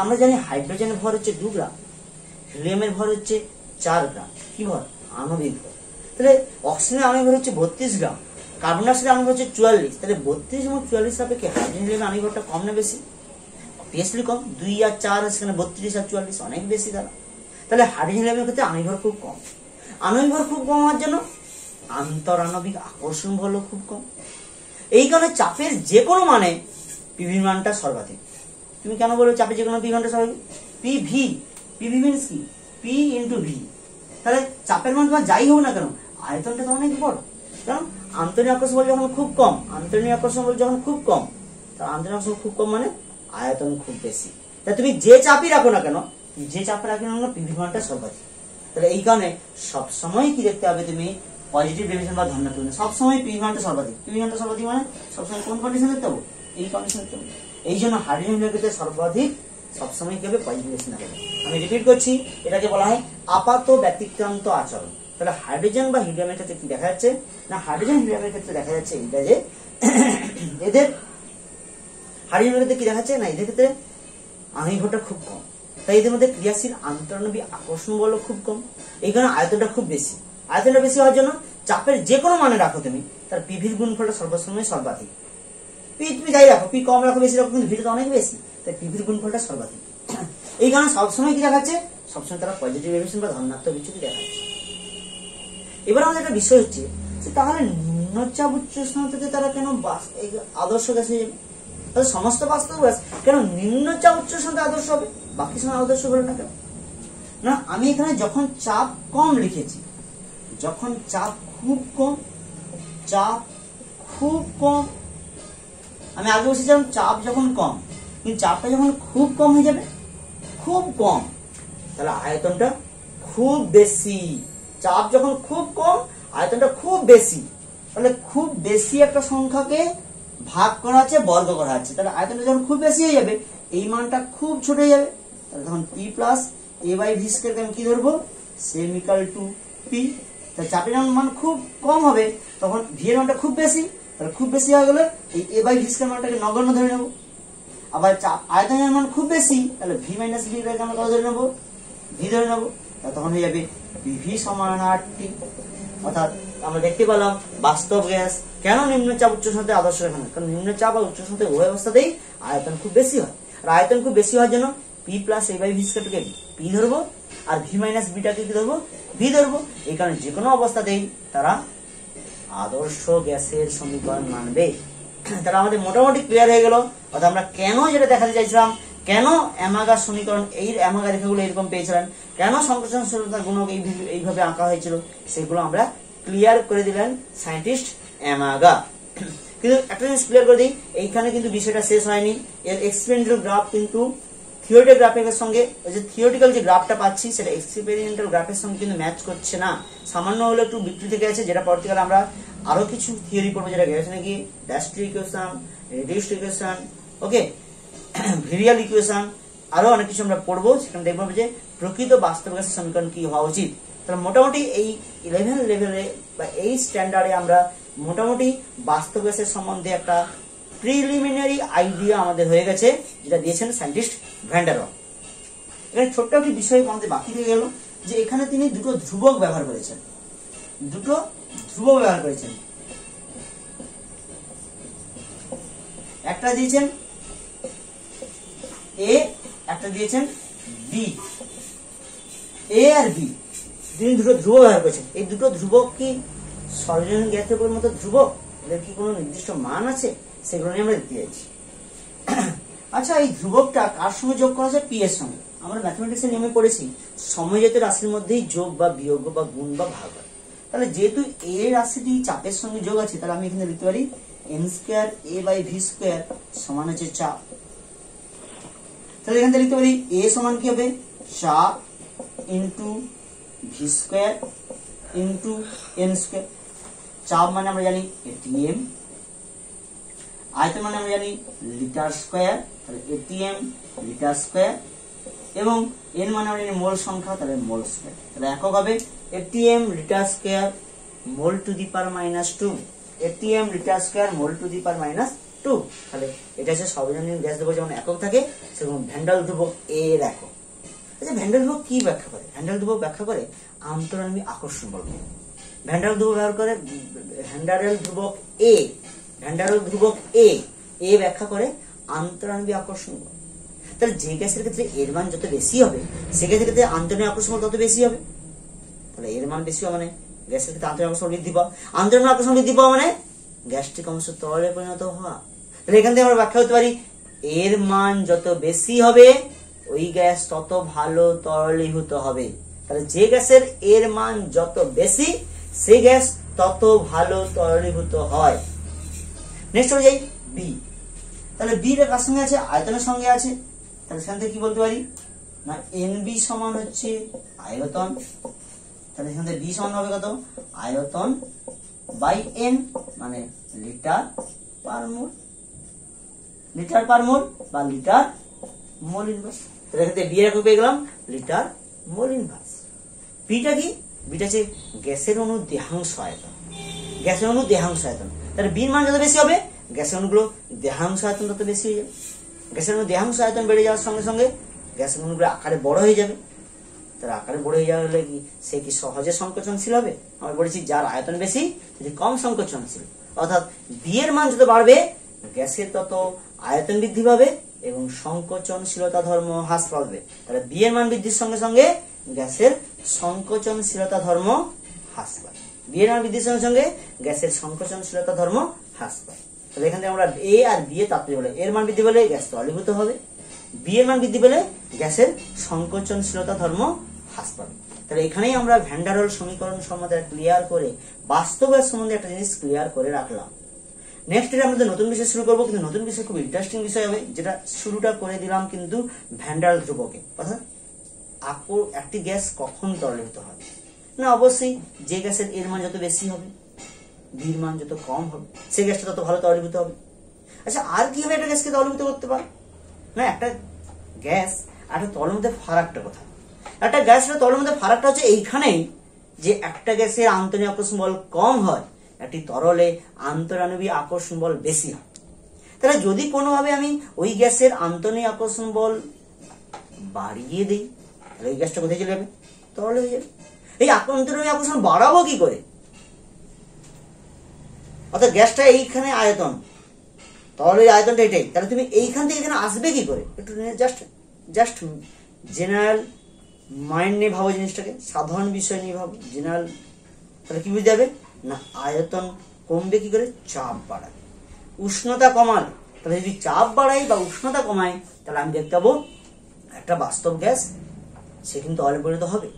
S1: আমরা জানি হাইড্রোজেনের ভর হচ্ছে 2 গ্রাম, হিলিয়ামের ভর হচ্ছে 4 গ্রাম। কি ভর? আণবিক ভর। তাহলে অক্সিজেনের আণবিক ভর হচ্ছে 32 গ্রাম, কার্বন ডাইঅক্সাইডের আণবিক ভর হচ্ছে 44। তাহলে 32 এবং 44 সাপেক্ষে হাইড্রোজেন হিলিয়ামের আণবিক ভরটা কম না বেশি? অবভিয়াসলি কম। 2 আর 4 সেখানে 32 আর 44 অনেক বেশি তারা। তাহলে হাইড্রোজেন হিলিয়ামের ক্ষেত্রে আণবিক ভর খুব কম। আণবিক ভর খুব কম হওয়ার জন্য আন্তরাণবিক আকর্ষণ বলও খুব কম। এই কারণে চাপের যে কোনো মানে পিভি মানটা সর্বাধিক। তুমি কেন বলবে চাপের যে কোনো পিভি মানটা সর্বাধিক? পিভি, পিভি মিন্স কি? P into V. তাহলে চাপের মান তোমার যাই হোক না কেন আয়তনটা তো অনেক বড়। কারণ আন্তরিক আকর্ষণ বল যখন খুব কম, আন্তরিক আকর্ষণ বল যখন খুব কম, তাহলে আন্তরিক আকর্ষণ খুব কম মানে আয়তন খুব বেশি। তাহলে তুমি যে চাপই রাখো না কেন, যে চাপে রাখো না কেন পিভি মানটা সর্বাধিক। তাহলে এই কারণে সবসময় কি দেখতে হবে তুমি পজিটিভ ডেভিয়েশন বা ধনাত্মক, সবসময় পিভি মানটা সর্বাধিক। পিভি মানটা সর্বাধিক মানে সবসময় কোন কন্ডিশন দেখতে হবে? এই কন্ডিশন দেখতে হবে। এই জন্য হাইড্রোজেন হিলিয়ামের ক্ষেত্রে সর্বাধিক সবসময় কি হবে? পজিটিভ ডেভিয়েশন হবে। আমি রিপিট করছি, এটাকে বলা হয় আপাত ব্যতিক্রান্ত আচরণ। তাহলে হাইড্রোজেন বা হিলিয়ামের ক্ষেত্রে কি দেখা যাচ্ছে না, হাইড্রোজেন হিলিয়ামের ক্ষেত্রে দেখা যাচ্ছে এটা যে এদের হাইড্রোজেনের ক্ষেত্রে কি দেখা যাচ্ছে না, এদের ক্ষেত্রে আণবিক ভরটা খুব কম, তাই এদের মধ্যে ক্রিয়াশীল আন্তরাণবিক আকর্ষণ বল খুব কম। এই কারণে আয়তনটা খুব বেশি। আয়তনটা বেশি হওয়ার জন্য চাপের যে কোনো মানে রাখো তুমি, তার পিভির গুণফলটা সর্বসময় সর্বাধিক। পি তুমি যাই রাখো, পি কম রাখো বেশি রাখো, কিন্তু ভিটা তো অনেক বেশি, তাই পিভির গুণফলটা সর্বাধিক। এই কারণে সবসময় কি দেখাচ্ছে? সবসময় তারা পজিটিভ ডেভিয়েশন বা ধনাত্মক বিচ্যুতি দেখাচ্ছে। এবার আমাদের একটা বিষয় হচ্ছে যে তাহলে নিম্নচাপ উচ্চ উষ্ণতাতে তারা কেন আদর্শ গ্যাস হয়ে যাবে? তাহলে সমস্ত বাস্তব গ্যাস কেন নিম্নচাপ উচ্চ উষ্ণতা আদর্শ হবে, বাকি সময় আদর্শ হলো না কেন? না, আমি এখানে যখন চাপ কম লিখেছি, যখন চাপ খুব কম, চাপ খুব কম, আমি আগে বসেছিলাম চাপ যখন কম, কিন্তু চাপটা যখন খুব কম হয়ে যাবে, খুব কম, তাহলে আয়তনটা খুব বেশি। চাপ যখন খুব কম, আয়তনটা খুব বেশি, তাহলে খুব বেশি একটা সংখ্যাকে ভাগ করা আছে, বর্গ করা আছে, তাহলে আয়তনটা যখন খুব বেশি হয়ে যাবে, এই মানটা খুব ছোট হয়ে যাবে। তাহলে তখন P plus A by V স্কয়ারকে আমি কি ধরবো? Same equal to P. তাহলে চাপের মান খুব কম হবে, তখন ভি এর মানটা খুব বেশি, তাহলে খুব বেশি হয়ে গেলে এই এ বাই ভি স্কয়ার মানটাকে নগণ্য ধরে নেবো। আবার আয়তনের মান খুব বেশি, তাহলে ভি মাইনাস ভি এর আমরা কত ধরে নেবো? ভি ধরে নেবো। তখন হয়ে যাবে পিভি সমান আর টি। অর্থাৎ আমরা দেখতে পেলাম বাস্তব গ্যাস কেন নিম্নচাপ উচ্চ উষ্ণতাতে আদর্শ এখানে, কারণ নিম্নচাপ আর উচ্চ উষ্ণতায় উভয় অবস্থাতেই আয়তন খুব বেশি হয়। আর আয়তন খুব বেশি হওয়ার জন্য P plus A by V স্কয়ারকে পি ধরবো, আর ভি মাইনাস বিটাকে কি ধরবো? ভি ধরবো। এই কারণে যে কোনো অবস্থাতেই তারা আদর্শ গ্যাসের সমীকরণ মানবে। তাহলে আমাদের মোটামুটি ক্লিয়ার হয়ে গেল। অর্থাৎ আমরা কেন যেটা দেখাতে চাইছিলাম, কেন অ্যামাগার সমীকরণ, এই অ্যামাগা রেখাগুলো এরকম পেয়েছিলেন, কেন সংকোচনশীলতা গুণক এইভাবে আঁকা হয়েছিল, সেগুলো আমরা ক্লিয়ার করে দিলেন সায়েন্টিস্ট অ্যামাগা। কিন্তু একটা জিনিস ক্লিয়ার করে দিই, এইখানে কিন্তু বিষয়টা শেষ হয়নি। এর এক্সপেরিমেন্টাল গ্রাফ কিন্তু থিওরিটিক্যাল গ্রাফের সঙ্গে, যে থিওরিটিক্যাল যে গ্রাফটা পাচ্ছি সেটা এক্সপেরিমেন্টাল গ্রাফের সঙ্গে কিন্তু ম্যাচ করছে না, সামান্য হলে একটু বিকৃতি থেকে আছে, যেটা পরবর্তীকালে আমরা আরো কিছু থিওরি পড়বো, যেটা গেছে নাকি ডাস্ট্রি ইকুয়েশন, রিডিউসড ইকুয়েশন, ওকে, ভিরিয়াল ইকুয়েশন, আরো অনেক কিছু আমরা পড়বো। সেখানে দেখবো যে প্রকৃত বাস্তব গ্যাসের সমীকরণ কি হওয়া উচিত। তাহলে মোটামুটি এই 11 লেভেলে বা এই স্ট্যান্ডার্ডে আমরা মোটামুটি বাস্তব গ্যাসের সম্বন্ধে একটা প্রিলিমিনারি আইডিয়া আমাদের হয়ে গেছে, যেটা দিয়েছেন সায়েন্টিস্ট ভ্যান ডার ওয়াল। এখানে ছোট্ট একটি বিষয় আমাদের বাকি থেকে গেল, যে এখানে তিনি দুটো ধ্রুবক ব্যবহার করেছেন, দুটো ধ্রুবক ব্যবহার করেছেন। একটা দিয়েছেন এ, একটা দিয়েছেন বি, এ আর বি, তিনি দুটো ধ্রুবক ব্যবহার করেছেন। এই দুটো ধ্রুবক কি সর্বজনীন গ্যাসের মতো ধ্রুবক? এদের কি কোনো নির্দিষ্ট মান আছে? সেগুলো নিয়ে আমরা দেখতে যাচ্ছি। আচ্ছা, এই ধ্রুবকটা কার সঙ্গে যোগ করা যায়? পি এর সঙ্গে। আমরা ম্যাথমেটিক্সের নিয়মে পড়েছি সমজাতীয় রাশির মধ্যেই যোগ বা বিয়োগ বা গুণ বা ভাগ হয়। তাহলে যেহেতু এ রাশিটি চাপের সঙ্গে যোগ আছে, তাহলে আমি এখানে লিখতে পারি N square A by V square সমান হচ্ছে চাপ। তাহলে এখান থেকে লিখতে পারি এ সমান কি হবে? চাপ into V square into N square. চাপ মানে আমরা জানি এটিএম, আয়তন মানে আমরা জানি লিটার স্কোয়ার, তাহলে এটিএম লিটার স্কোয়ার, এবং এন মানে আমরা জানি মোল সংখ্যা, তাহলে মোল স্কোয়ার। তাহলে একক হবে atm litre square mole to the power -2, atm litre square mole to the power -2। তাহলে এটা হচ্ছে সর্বজনীন গ্যাস ধ্রুবক যেমন একক থাকে, সেরকম ভ্যান ডার ওয়াল ধ্রুবক এর একক। আচ্ছা, ভ্যান ডার ওয়াল ধ্রুবক কি ব্যাখ্যা করে? ভ্যান ডার ওয়াল ধ্রুবক ব্যাখ্যা করে আন্তঃআণবিক আকর্ষণ বল। ভ্যান ডার ওয়াল ধ্রুবক ব্যবহার করে ভ্যান ডার ওয়াল ধ্রুবক এ, ভ্যান ডার ওয়াল ধ্রুবক এ ব্যাখ্যা করে আন্তঃআণবিক আকর্ষণ বল। তাহলে যে গ্যাসের ক্ষেত্রে এর মান যত বেশি হবে, সে গ্যাসের ক্ষেত্রে আন্তঃআণবিক আকর্ষণ বল তত বেশি হবে। তাহলে এর মান বেশি হবে মানে গ্যাসের ক্ষেত্রে আন্তঃআণবিক আকর্ষণ বৃদ্ধি পাওয়া, আন্তঃআণবিক আকর্ষণ বৃদ্ধি পাওয়া মানে গ্যাসটি ক্রমশ তরলে পরিণত হওয়া। তাহলে এখান থেকে আমরা ব্যাখ্যা করতে পারি এর মান যত বেশি হবে ওই গ্যাস তত ভালো তরলীভূত হবে। তাহলে যে গ্যাসের এর মান যত বেশি সেই গ্যাস তত ভালো তরলীভূত হয়। নেক্সট হয়ে যাই বি। তাহলে বি এর কার সঙ্গে আছে? আয়তনের সঙ্গে আছে। তাহলে সেখান থেকে কি বলতে পারি না, এন বি সমান হচ্ছে আয়তন। তাহলে এখান থেকে বি সমান হবে কত? আয়তন বাই এন, মানে লিটার পার মোল, লিটার পার মোল বা লিটার মোল ইনভার্স। তাহলে এখান থেকে বি এর একক পেয়ে গেলাম লিটার মোল ইনভার্স। বিটা কি? বিটা হচ্ছে গ্যাসের অণু দেহাংশ আয়তন, গ্যাসের অণু দেহাংশ আয়তন। তাহলে বির মান যত বেশি হবে গ্যাসের অণুগুলো দেহাংশ আয়তন তত বেশি হয়ে যাবে। গ্যাসের অণু দেহাংশ আয়তন বেড়ে যাওয়ার সঙ্গে সঙ্গে গ্যাসের অণুগুলো আকারে বড় হয়ে যাবে। তার আকারে বড় হয়ে যাওয়া হলে কি সে কি সহজে সংকোচনশীল হবে? আমরা বলেছি যার আয়তন বেশি যদি কম সংকোচনশীল। অর্থাৎ বি এর মান যত বাড়বে গ্যাসের তত আয়তন বৃদ্ধি পাবে এবং সংকোচনশীলতা ধর্ম হ্রাস পাবে। তাহলে বি এর মান বৃদ্ধির সঙ্গে সঙ্গে গ্যাসের সংকোচনশীলতা ধর্ম হ্রাস পাবে। বি এর মান বৃদ্ধির সঙ্গে সঙ্গে গ্যাসের সংকোচনশীলতা ধর্ম হ্রাস পাবে। তাহলে এখান থেকে আমরা এ আর বি এর তাৎপর্য বলে, এর মান বৃদ্ধি পেলে গ্যাস তরলীভূত হবে, বি এর মান বৃদ্ধি পেলে গ্যাসের সংকোচনশীলতা ধর্ম হ্রাস পাবে। তাহলে এখানেই আমরা ভ্যান ডার ওয়াল সমীকরণ সম্বন্ধে ক্লিয়ার করে বাস্তব গ্যাস সম্বন্ধে একটা জিনিস ক্লিয়ার করে রাখলাম। নেক্সট ডে আমাদের নতুন বিষয় শুরু করবো, কিন্তু নতুন বিষয় খুব ইন্টারেস্টিং বিষয় হবে, যেটা শুরুটা করে দিলাম কিন্তু ভ্যান ডার ওয়াল ধ্রুবকে। অর্থাৎ একটি গ্যাস কখন তরলীভূত হয় না, অবশ্যই যে গ্যাসের এর মান যত বেশি হবে বির মান যত কম হবে সেই গ্যাসটা তত ভালো তরলীভূত হবে। আচ্ছা, আর কিভাবে একটা গ্যাসকে তরলীভূত করতে পারে না? একটা গ্যাস আর একটা তরলের মধ্যে ফারাকটা কোথায়? একটা গ্যাস আর তরলের মধ্যে ফারাকটা হচ্ছে এইখানেই যে একটা গ্যাসের আন্তঃআণবিক আকর্ষণ বল কম হয়, একটি তরলে আন্তঃআণবিক আকর্ষণ বল বেশি হয়। তাহলে যদি কোনোভাবে আমি ওই গ্যাসের আন্তঃআণবিক আকর্ষণ বল বাড়িয়ে দিই, তাহলে ওই গ্যাসটা কোথায় চলে যাবে? তরলে হয়ে যাবে। এই আন্তঃআণবিক আকর্ষণ বাড়াবো কি করে? অর্থাৎ গ্যাসটা এইখানে আয়তন, তরলের আয়তনটা এটাই, তাহলে তুমি এইখান থেকে এখানে আসবে কি করে? একটু জাস্ট জেনারেল মাইন্ড নিয়ে ভাবো, জিনিসটাকে সাধারণ বিষয় নিয়ে ভাবো, জেনারেল। তাহলে কি বুঝতে যাবে? না আয়তন কমবে কি করে? চাপ বাড়ায়। উষ্ণতা কমালে, তাহলে যদি চাপ বাড়াই বা উষ্ণতা কমাই তাহলে আমি দেখতে পাবো একটা বাস্তব গ্যাস সে কিন্তু তরলে পরিণত হবে।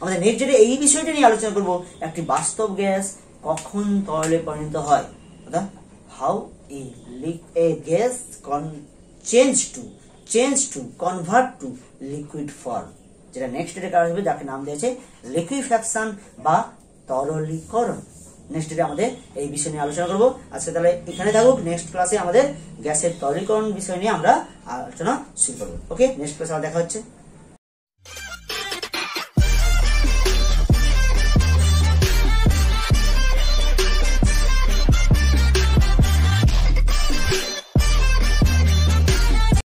S1: আমাদের নেক্সট যেটা এই বিষয়টা নিয়ে আলোচনা করব, একটি বাস্তব গ্যাস কখন তরলে পরিণত হয়, অর্থাৎ how A gas change to convert to liquid form, যেটা নেক্সট ডেটে কাজ হবে, যাকে নাম দিয়েছে লিকুইফ্যাকশন বা তরলীকরণ। নেক্সট ডেটে আমাদের এই বিষয় নিয়ে আলোচনা করবো। আজকে তাহলে এখানে থাকুক, নেক্সট ক্লাসে আমাদের গ্যাসের তরলীকরণ বিষয় নিয়ে আমরা আলোচনা শুরু করবো। ওকে, নেক্সট ক্লাসে আবার দেখা হচ্ছে।